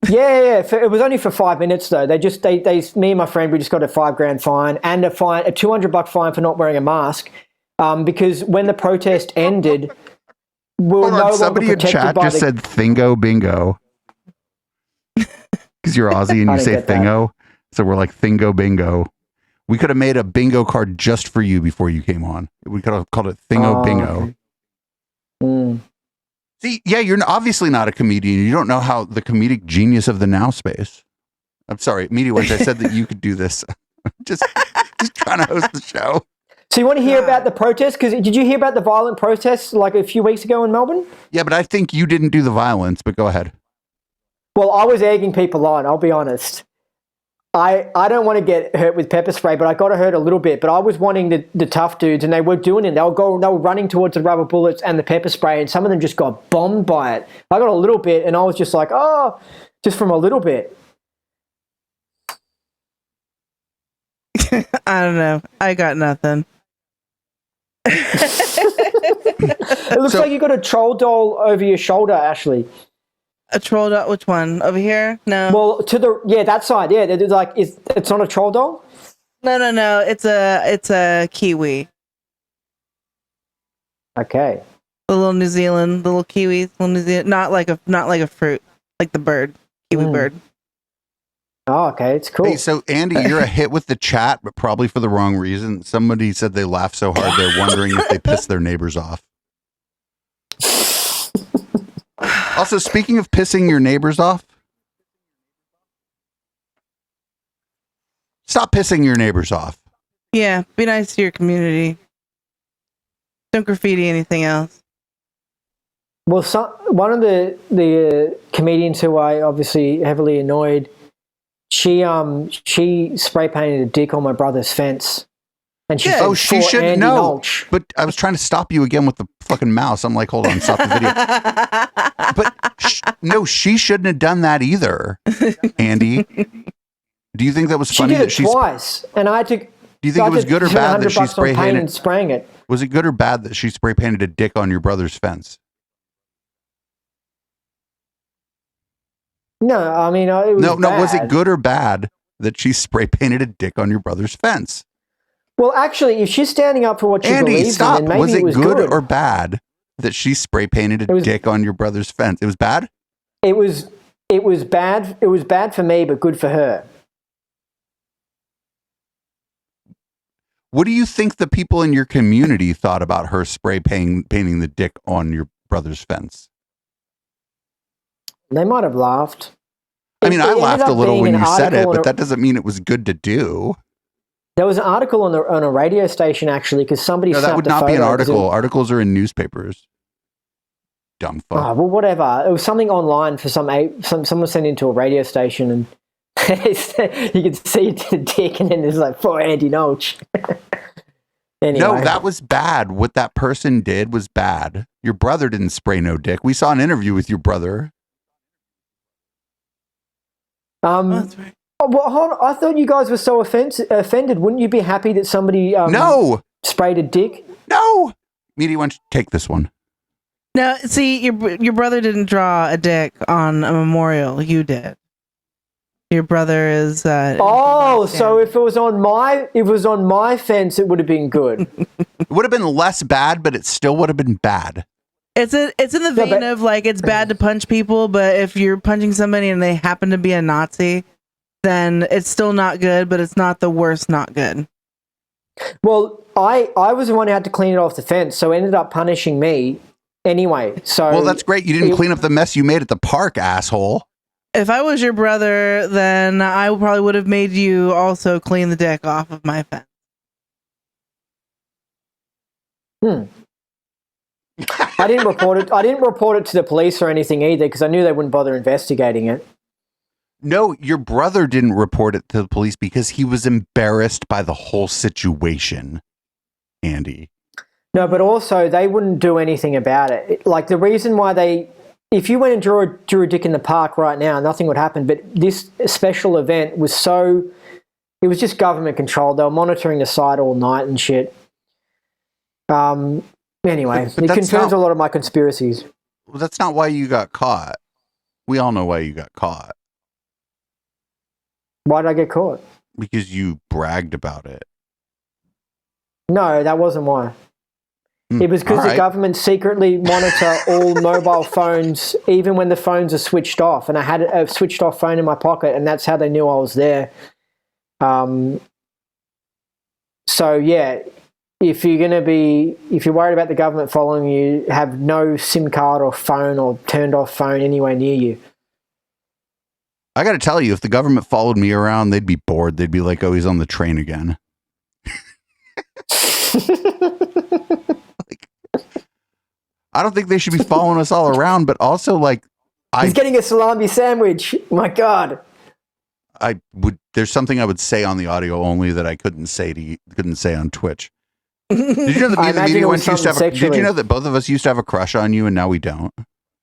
Yeah. It was only for 5 minutes though. They me and my friend, we just got a $5,000 fine and a $200 fine for not wearing a mask. Because when the protest ended, we were no longer somebody in chat just said Thingo Bingo. Because you're Aussie and you say Thingo. So we're like Thingo Bingo. We could have made a bingo card just for you before you came on. We could have called it Thingo Bingo. See, yeah, you're obviously not a comedian. You don't know how the comedic genius of the now space. I'm sorry, Media Wench, I said that you could do this. just trying to host the show. So you want to hear about the protest? Because did you hear about the violent protests like a few weeks ago in Melbourne? Yeah, but I think you didn't do the violence, but go ahead. Well, I was egging people on, I'll be honest. I don't want to get hurt with pepper spray, but I got hurt a little bit. But I was wanting the tough dudes, and they were doing it. They were running towards the rubber bullets and the pepper spray, and some of them just got bombed by it. I got a little bit, and I was just like, oh, just from a little bit. I don't know. I got nothing. It looks like you got a troll doll over your shoulder, Ashley. A troll doll? Which one? Over here? No. Well, that side. Yeah, it's not a troll doll. No. It's a kiwi. Okay. The little New Zealand, the little kiwis, little New Zealand, not like a fruit, like the bird, kiwi bird. Oh, okay, it's cool. Hey, so Andy, you're a hit with the chat, but probably for the wrong reason. Somebody said they laughed so hard they're wondering if they pissed their neighbors off. Also, speaking of pissing your neighbors off, stop pissing your neighbors off. Yeah, be nice to your community. Don't graffiti anything else. Well, one of the comedians who I obviously heavily annoyed, she spray painted a dick on my brother's fence. And she she should know. Nolch. But I was trying to stop you again with the fucking mouse. I'm like, hold on, stop the video. But no, she shouldn't have done that either, Andy. Do you think that was funny? She did it twice, and I had to. Do you think it was good or bad that she spray painted? Spraying it. Was it good or bad that she spray painted a dick on your brother's fence? No, I mean it was no. bad. Was it good or bad that she spray painted a dick on your brother's fence? Well, actually, if she's standing up for what she believes in, then maybe was it was good or bad that she spray painted a dick on your brother's fence? It was bad? It was bad. It was bad for me, but good for her. What do you think the people in your community thought about her spray painting the dick on your brother's fence? They might have laughed. I mean, I laughed a little when you said it, but that doesn't mean it was good to do. There was an article on a radio station, actually, because somebody snapped a photo. That would not be an article. Articles are in newspapers. Dumb fuck. Oh, well, whatever. It was something online for someone sent into a radio station, and you could see the dick, and then there's like, for Andy Nolch. Anyway. No, that was bad. What that person did was bad. Your brother didn't spray no dick. We saw an interview with your brother. That's right. Well, hold on. I thought you guys were so offended. Wouldn't you be happy that somebody No, sprayed a dick? no. Meaty, why don't you take this one? No, see, your brother didn't draw a dick on a memorial. You did. Your brother is. So if it was on my fence, it would have been good. It would have been less bad, but it still would have been bad. It's in the vein of like it's bad to punch people, but if you're punching somebody and they happen to be a Nazi, then it's still not good, but it's not the worst not good. Well, I was the one who had to clean it off the fence, so it ended up punishing me anyway. So well, that's great. You didn't clean up the mess you made at the park, asshole. If I was your brother, then I probably would have made you also clean the dick off of my fence. I didn't report it. I didn't report it to the police or anything either because I knew they wouldn't bother investigating it. No, your brother didn't report it to the police because he was embarrassed by the whole situation, Andy. No, but also they wouldn't do anything about it. Like the reason why if you went and drew a dick in the park right now, nothing would happen. But this special event was it was just government controlled. They were monitoring the site all night and shit. Anyway, it confirms a lot of my conspiracies. Well, that's not why you got caught. We all know why you got caught. Why did I get caught? Because you bragged about it. No, that wasn't why. It was because the government secretly monitor all mobile phones, even when the phones are switched off. And I had a switched off phone in my pocket, and that's how they knew I was there. So yeah, if you're worried about the government following you, have no SIM card or phone or turned off phone anywhere near you. I got to tell you, if the government followed me around, they'd be bored. They'd be like, "Oh, he's on the train again." I don't think they should be following us all around, but also he's getting a salami sandwich. My God. There's something I would say on the audio only that I couldn't say on Twitch. Did you know that did you know that both of us used to have a crush on you and now we don't?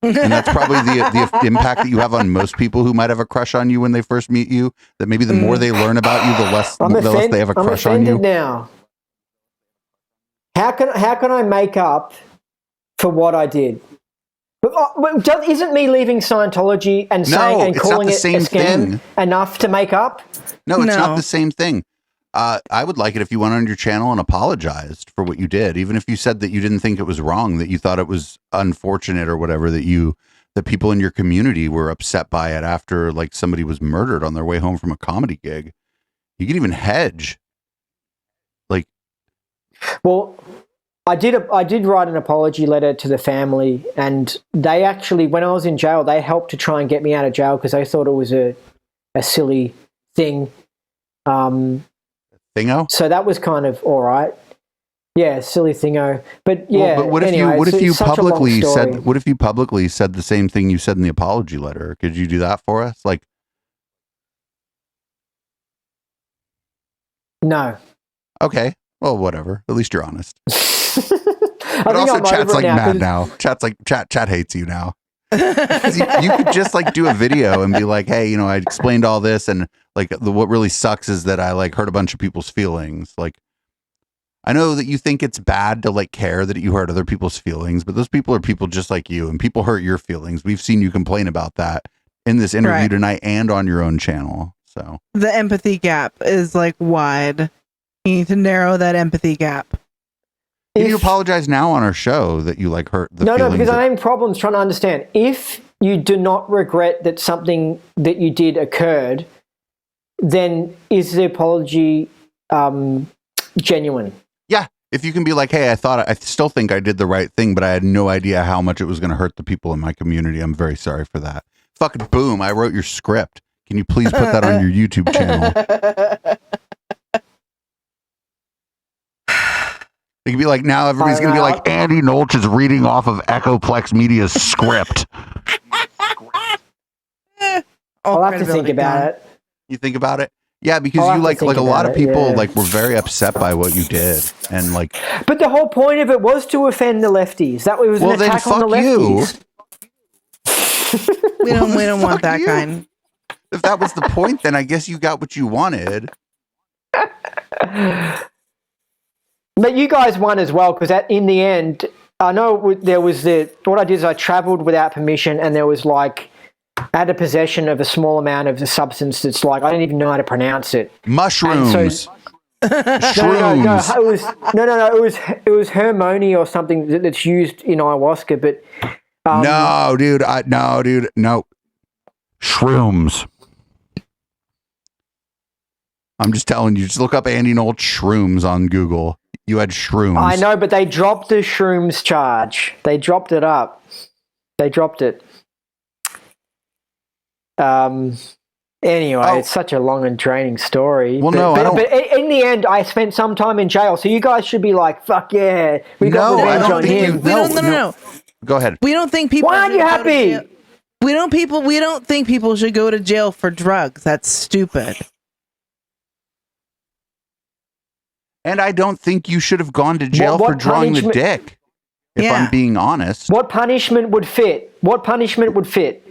And that's probably the impact that you have on most people who might have a crush on you when they first meet you, that maybe the more they learn about you, the less they have a crush on you. Now. How can I make up for what I did? Isn't me leaving Scientology and calling it a scam enough to make up? No, it's not the same thing. I would like it if you went on your channel and apologized for what you did, even if you said that you didn't think it was wrong, that you thought it was unfortunate or whatever, that people in your community were upset by it after somebody was murdered on their way home from a comedy gig. You can even hedge. Well, I did write an apology letter to the family, and they actually, when I was in jail, they helped to try and get me out of jail because they thought it was a silly thing. Thingo? So that was kind of all right. Yeah, silly thingo. But yeah. Well, but what if you publicly said the same thing you said in the apology letter? Could you do that for us? No. Okay. Well, whatever. At least you're honest. But also, chat's mad now. Chat hates you now. You could just do a video and be like, "Hey, I explained all this, and what really sucks is that I hurt a bunch of people's feelings." I know that you think it's bad to care that you hurt other people's feelings, but those people are people just like you, and people hurt your feelings. We've seen you complain about that in this interview tonight and on your own channel. So the empathy gap is wide. You need to narrow that empathy gap. Can you apologize now on our show that you hurt the feelings? No, because I'm having problems trying to understand. If you do not regret that something that you did occurred, then is the apology genuine? Yeah. If you can be hey, I still think I did the right thing, but I had no idea how much it was going to hurt the people in my community. I'm very sorry for that. Fucking boom. I wrote your script. Can you please put that on your YouTube channel? It could be now everybody's going to be Andy Nolch is reading off of Echoplex Media's script. I'll have to think about it. You think about it? Yeah, because I'll you have to like a think lot about of it, people yeah. like were very upset by what you did, and like. But the whole point of it was to offend the lefties. That was an Well, then attack on the fuck you. lefties. We don't want Fuck that you. kind. If that was the point, then I guess you got what you wanted. But you guys won as well, because in the end, I know there was what I did is I travelled without permission, and there was like, I had a possession of a small amount of the substance that's like, I don't even know how to pronounce it. Mushrooms. Shrooms. It was Hermione or something that's used in ayahuasca, but No, dude. No. Shrooms. I'm just telling you. Just look up Andy Nolch shrooms on Google. You had shrooms. I know, but they dropped the shrooms charge. They dropped it up. They dropped it. Anyway, it's such a long and draining story. Well, but in the end, I spent some time in jail. So you guys should be like, "Fuck yeah, we got revenge on him." No. Go ahead. We don't think people. Why aren't you happy? We don't think people should go to jail for drugs. That's stupid. And I don't think you should have gone to jail for drawing the dick. If I'm being honest, what punishment would fit? What punishment would fit?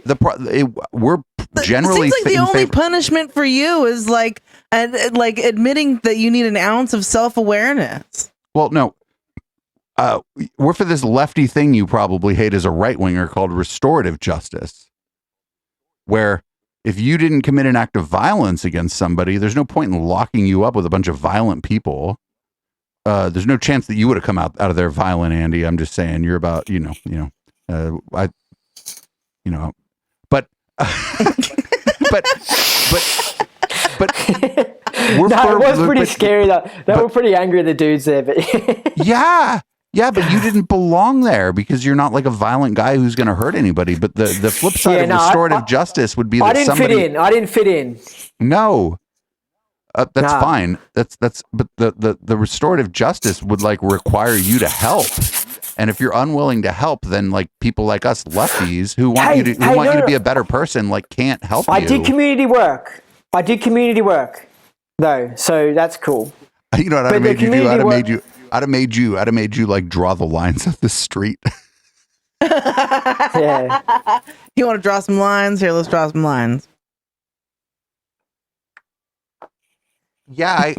We're generally. It seems like the only punishment for you is like admitting that you need an ounce of self-awareness. Well, no. We're for this lefty thing you probably hate as a right winger called restorative justice, where if you didn't commit an act of violence against somebody, there's no point in locking you up with a bunch of violent people. There's no chance that you would have come out of there violent, Andy. I'm just saying you're about, but it was pretty scary though. They were pretty angry at the dudes there, but yeah, but you didn't belong there because you're not like a violent guy who's going to hurt anybody. But the flip side of restorative justice would be that I didn't fit in. No. That's fine. But the restorative justice would like require you to help. And if you're unwilling to help, then like people like us lefties who want you to be a better person, like can't help you. I did community work though, so that's cool. You know what I'd have made you do? I'd have made you like draw the lines of the street. Yeah. You want to draw some lines? Here, let's draw some lines. Yeah,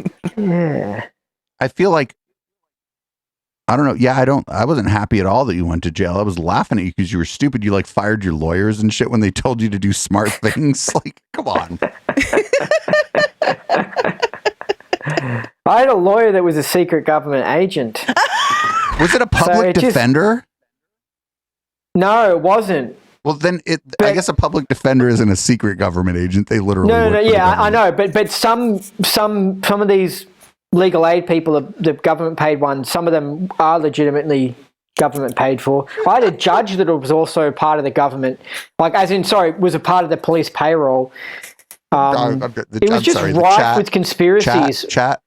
I feel like I don't know. Yeah, I wasn't happy at all that you went to jail. I was laughing at you because you were stupid. You like fired your lawyers and shit when they told you to do smart things. Like, come on. I had a lawyer that was a secret government agent. Was it a public defender? No, it wasn't. Well, then I guess a public defender isn't a secret government agent. They literally No. Yeah, I know, but some of these legal aid people, the government paid ones, some of them are legitimately government paid for. I had a judge that was also part of the government, was a part of the police payroll. It was just rife with conspiracies. Chat,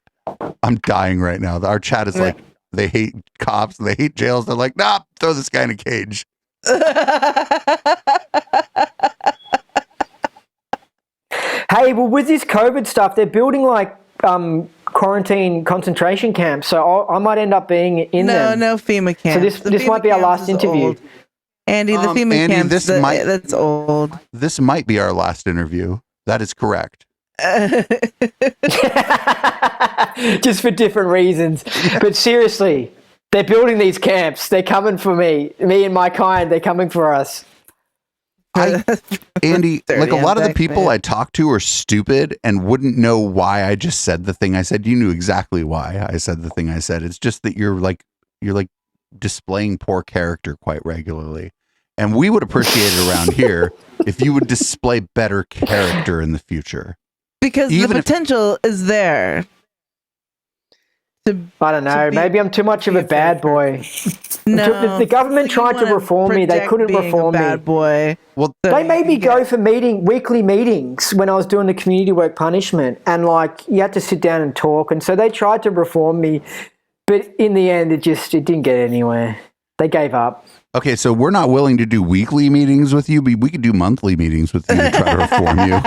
I'm dying right now. Our chat is like, they hate cops, they hate jails. They're like, nah, throw this guy in a cage. Hey, well, with this COVID stuff, they're building like quarantine concentration camps, so I might end up being in them. No FEMA camps. So this might be our last interview. Old. Andy, the FEMA camps, that's old. This might be our last interview. That is correct. Just for different reasons. But seriously, they're building these camps. They're coming for me and my kind. They're coming for us. Andy, like a lot of the people I talk to are stupid and wouldn't know why I just said the thing I said. You knew exactly why I said the thing I said. It's just that you're like displaying poor character quite regularly. And we would appreciate it around here if you would display better character in the future. Because the potential is there. I don't know. Maybe I'm too much of a bad boy. No, the government tried to reform me. They couldn't reform me. Bad boy. Well, they made me go for weekly meetings when I was doing the community work punishment, and like you had to sit down and talk. And so they tried to reform me, but in the end, it didn't get anywhere. They gave up. Okay, so we're not willing to do weekly meetings with you, but we could do monthly meetings with you to try to reform you.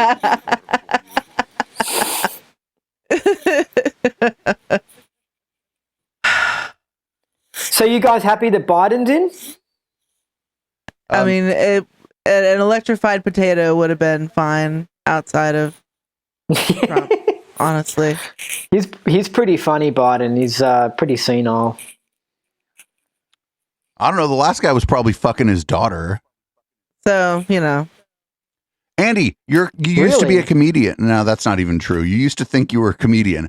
So you guys happy that Biden's in? I mean, an electrified potato would have been fine outside of Trump, honestly. He's pretty funny, Biden. He's pretty senile. I don't know. The last guy was probably fucking his daughter. So, you know. Andy, you used to be a comedian. No, that's not even true. You used to think you were a comedian.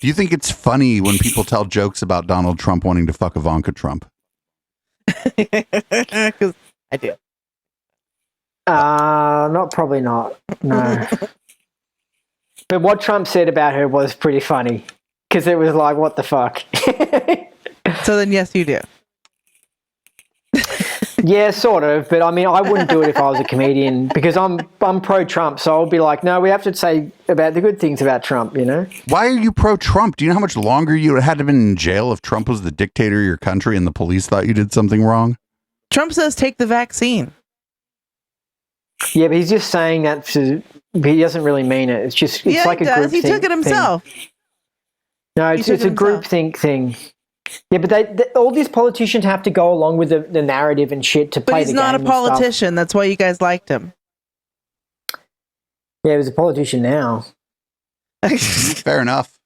Do you think it's funny when people tell jokes about Donald Trump wanting to fuck Ivanka Trump? Because I do. Probably not. No. But what Trump said about her was pretty funny. Because it was like, what the fuck? So then, yes, you do. Yeah, sort of. But I mean, I wouldn't do it if I was a comedian because I'm pro-Trump. So I'll be like, no, we have to say about the good things about Trump, you know? Why are you pro-Trump? Do you know how much longer you had to have been in jail if Trump was the dictator of your country and the police thought you did something wrong? Trump says take the vaccine. Yeah, but he's just saying that. He doesn't really mean it. It's like a group he took it himself. Thing. No, it's a group think thing. Yeah, but all these politicians have to go along with the narrative and shit to play the game. But he's not a politician. That's why you guys liked him. Yeah, he's a politician now. Fair enough.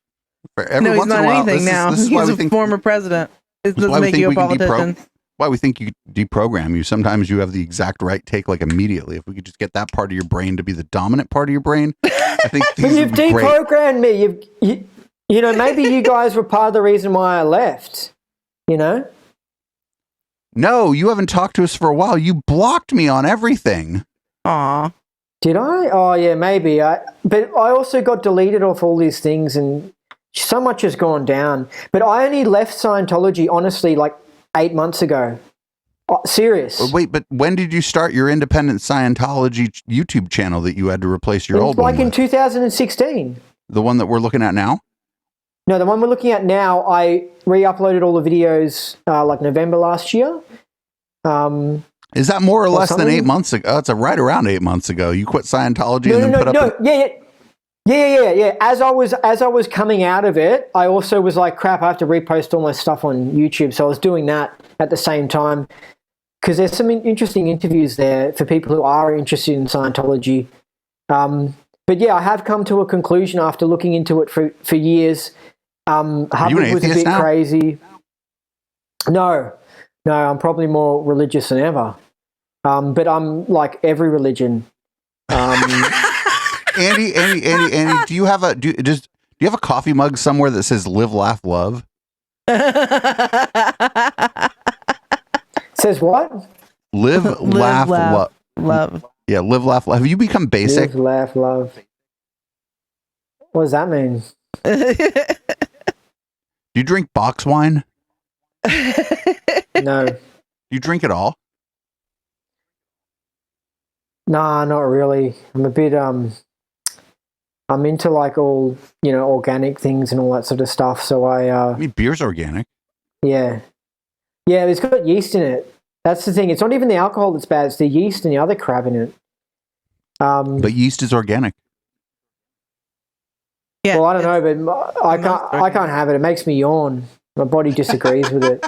No, he's not anything now. He's a former president. It doesn't make you a politician. Why we think you deprogram you. Sometimes you have the exact right take like immediately. If we could just get that part of your brain to be the dominant part of your brain, I think but you've deprogrammed me. You know, maybe you guys were part of the reason why I left, you know? No, you haven't talked to us for a while. You blocked me on everything. Aw. Did I? Oh, yeah, maybe. But I also got deleted off all these things and so much has gone down. But I only left Scientology, honestly, like 8 months ago. Oh, serious. Wait, but when did you start your independent Scientology YouTube channel that you had to replace your old one? Like in 2016. The one that we're looking at now? No, the one we're looking at now, I re-uploaded all the videos like November last year. Is that more or less than 8 months ago? It's right around 8 months ago. You quit Scientology Yeah. As I was coming out of it, I also was like, crap, I have to repost all my stuff on YouTube. So I was doing that at the same time because there's some interesting interviews there for people who are interested in Scientology. But yeah, I have come to a conclusion after looking into it for years. Hubbard was a bit crazy. No, I'm probably more religious than ever. But I'm like every religion. Andy, do you have a coffee mug somewhere that says "Live, Laugh, Love"? Says what? Live, laugh, love. Yeah, live, laugh, love. Have you become basic? Live, laugh, love. What does that mean? Do you drink box wine? No. Do you drink it all? Nah, not really. I'm a bit I'm into like all, you know, organic things and all that sort of stuff. So I mean, beer's organic. Yeah. Yeah, it's got yeast in it. That's the thing. It's not even the alcohol that's bad, it's the yeast and the other crap in it. But yeast is organic. Yeah. Well, I don't know, but I can't have it. It makes me yawn. My body disagrees with it.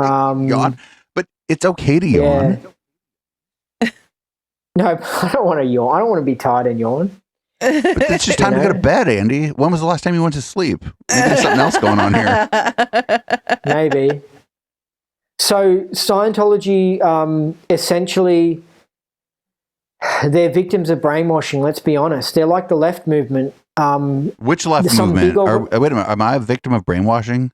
Yawn. But it's okay to yawn. No, I don't want to yawn. I don't want to be tired and yawn. But it's just time to go to bed, Andy. When was the last time you went to sleep? Maybe there's something else going on here. Maybe. So Scientology, essentially, they're victims of brainwashing. Let's be honest. They're like the left movement. Which left movement? Wait a minute. Am I a victim of brainwashing?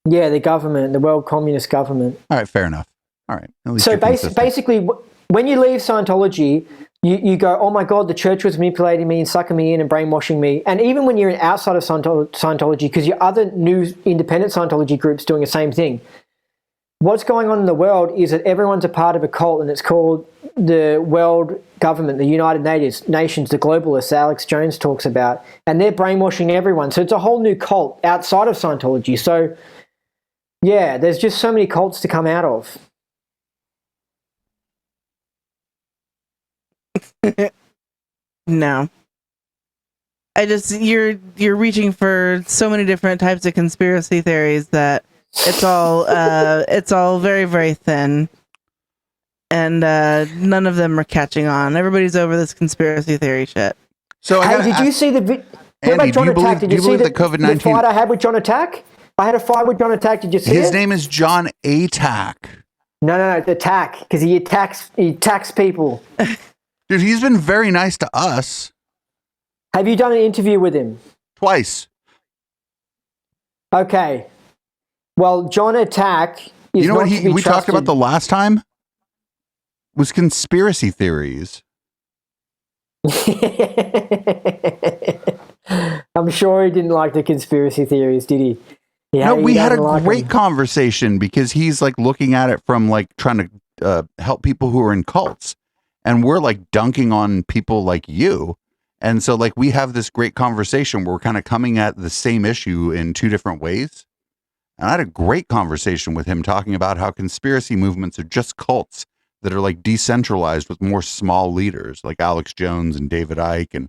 Yeah, the government, the world communist government. All right, fair enough. All right. So basically, when you leave Scientology, you go, oh my God, the church was manipulating me and sucking me in and brainwashing me. And even when you're outside of Scientology, because your other new independent Scientology groups doing the same thing, what's going on in the world is that everyone's a part of a cult, and it's called the world government, the United Nations, the globalists Alex Jones talks about, and they're brainwashing everyone. So it's a whole new cult outside of Scientology. So yeah, there's just so many cults to come out of. No. You're reaching for so many different types of conspiracy theories that It's all very, very thin. And none of them are catching on. Everybody's over this conspiracy theory shit. So did you see the Andy, do you believe that COVID-19 the fight I had with John Attack? I had a fight with John Attack. Did you see His name is John Attack. No, the Attack, because he attacks people. Dude, he's been very nice to us. Have you done an interview with him? Twice. Okay. Well, John Attack is you know not what to be we talked trusted. about the last time? Was conspiracy theories. I'm sure he didn't like the conspiracy theories, did he? No, we had a great conversation because he's like looking at it from like trying to help people who are in cults. And we're like dunking on people like you. And so like we have this great conversation where we're kind of coming at the same issue in two different ways. And I had a great conversation with him talking about how conspiracy movements are just cults that are like decentralized with more small leaders like Alex Jones and David Icke. And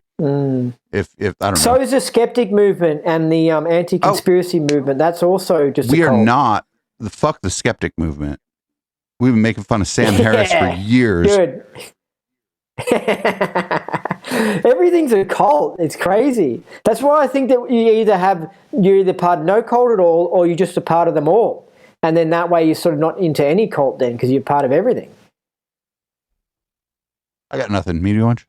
if I don't know. So is the skeptic movement and the anti-conspiracy movement. That's also just we a are cult. not fuck the skeptic movement. We've been making fun of Sam Harris for years. Good. Everything's a cult. It's crazy. That's why I think that you're either part of no cult at all or you're just a part of them all. And then that way you're sort of not into any cult then because you're part of everything. I got nothing. Media lunch?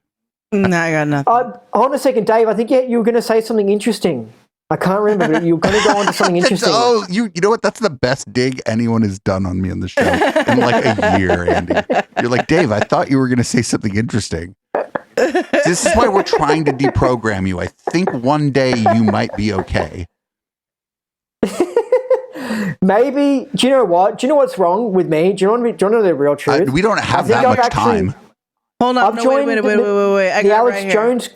No, I got nothing. Hold on a second, Dave. I think you were going to say something interesting. I can't remember, but you were going to go on to something interesting. Oh, you know what? That's the best dig anyone has done on me on the show in like a year, Andy. You're like, Dave, I thought you were going to say something interesting. This is why we're trying to deprogram you. I think one day you might be okay. Maybe. Do you know what? Do you know what's wrong with me? Do you want to know the real truth? We don't have that much time. Hold on. Wait. I the got Alex right Jones.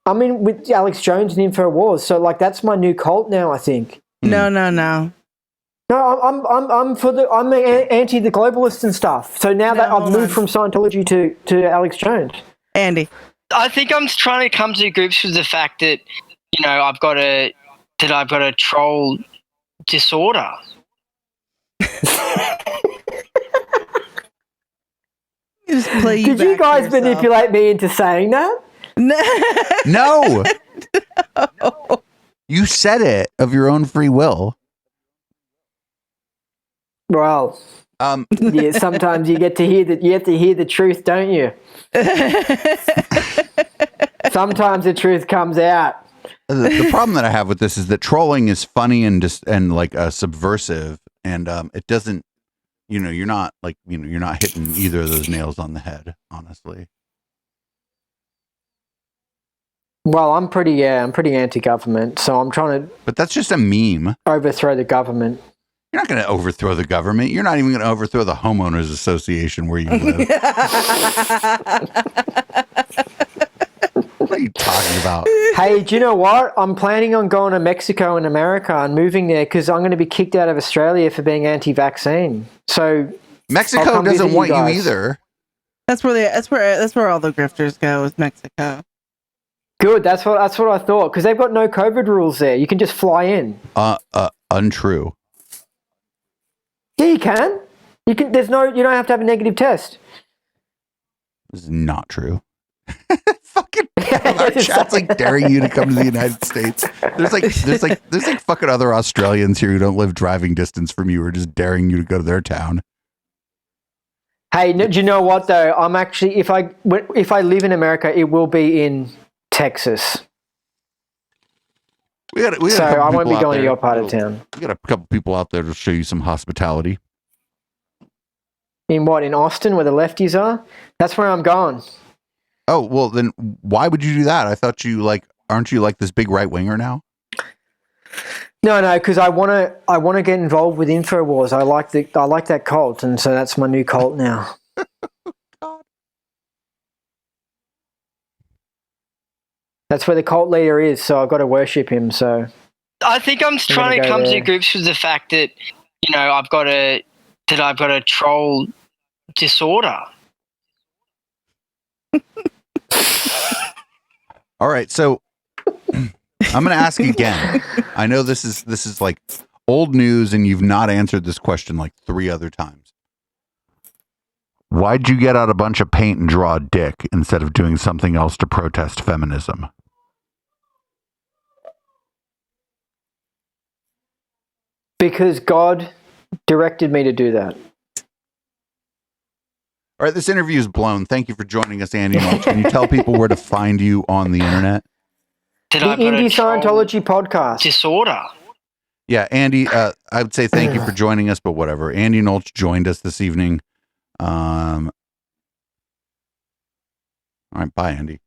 I'm in with Alex Jones and InfoWars. So like that's my new cult now. I think. No. No, I'm anti the globalists and stuff. So now that I've moved from Scientology to Alex Jones. Andy, I think I'm trying to come to grips with the fact that I've got a troll disorder. just play you Did you guys manipulate me into saying that? No. You said it of your own free will. Well, yeah. Sometimes you get to hear that. You have to hear the truth, don't you? Sometimes the truth comes out. The problem that I have with this is that trolling is funny and subversive, and it doesn't. You're not you're not hitting either of those nails on the head, honestly. Well, I'm pretty anti-government, so I'm trying to. But that's just a meme. Overthrow the government. You're not going to overthrow the government. You're not even going to overthrow the homeowners association where you live. What are you talking about? Hey, do you know what? I'm planning on going to Mexico and America and moving there because I'm going to be kicked out of Australia for being anti-vaccine. So Mexico doesn't want you either. That's where all the grifters go, is Mexico. Good. That's what I thought because they've got no COVID rules there. You can just fly in. Untrue. Yeah, you can. You can. You don't have to have a negative test. This is not true. Fucking our chat's like daring you to come to the United States. There's like fucking other Australians here who don't live driving distance from you, who are just daring you to go to their town. Hey, do you know what though? I'm actually if I live in America, it will be in Texas. So I won't be going to your part of town. We got a couple people out there to show you some hospitality. In what? In Austin, where the lefties are? That's where I'm going. Oh, well, then why would you do that? I thought aren't you like this big right winger now? No, because I want to get involved with InfoWars. I like that cult, and so that's my new cult now. God. That's where the cult leader is, so I've got to worship him. So I think I'm trying to come to grips with the fact that I've got a troll disorder. All right, so I'm going to ask again. I know this is like old news, and you've not answered this question like 3 other times. Why'd you get out a bunch of paint and draw a dick instead of doing something else to protest feminism? Because God directed me to do that. All right, this interview is blown. Thank you for joining us, Andy Nolch. Can you tell people where to find you on the internet? The Indie Scientology podcast. Disorder. Yeah, Andy, I would say thank you for joining us, but whatever. Andy Nolch joined us this evening. All right, bye, Andy.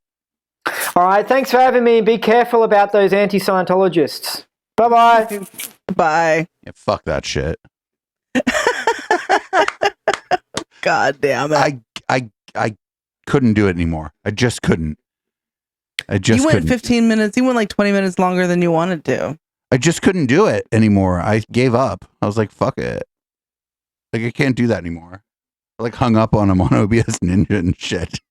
All right, thanks for having me. Be careful about those anti-Scientologists. Bye-bye. Bye. Yeah, fuck that shit. God damn it. I couldn't do it anymore. I just couldn't. You went 15 minutes. You went like 20 minutes longer than you wanted to. I just couldn't do it anymore. I gave up. I was like, fuck it. Like, I can't do that anymore. I like hung up on him on OBS Ninja and shit.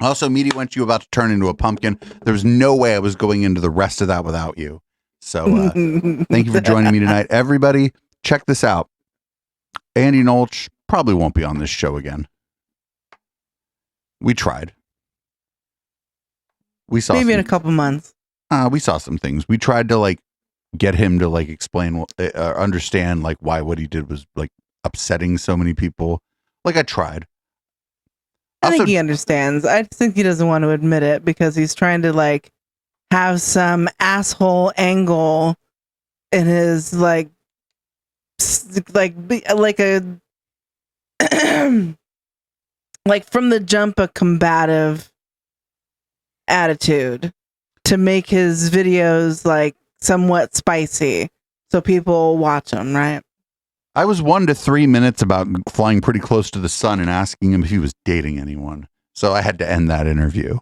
Also, Meaty went you about to turn into a pumpkin. There was no way I was going into the rest of that without you. So thank you for joining me tonight. Everybody, check this out. Andy Nolch probably won't be on this show again. We tried. We saw maybe in a couple months. We saw some things. We tried to like get him to like explain, understand like why what he did was like upsetting so many people. Like I tried. I think he understands. I think he doesn't want to admit it because he's trying to like have some asshole angle in his like a like from the jump a combative attitude to make his videos like somewhat spicy so people watch them, right? I was 1 to 3 minutes about flying pretty close to the sun and asking him if he was dating anyone. So I had to end that interview.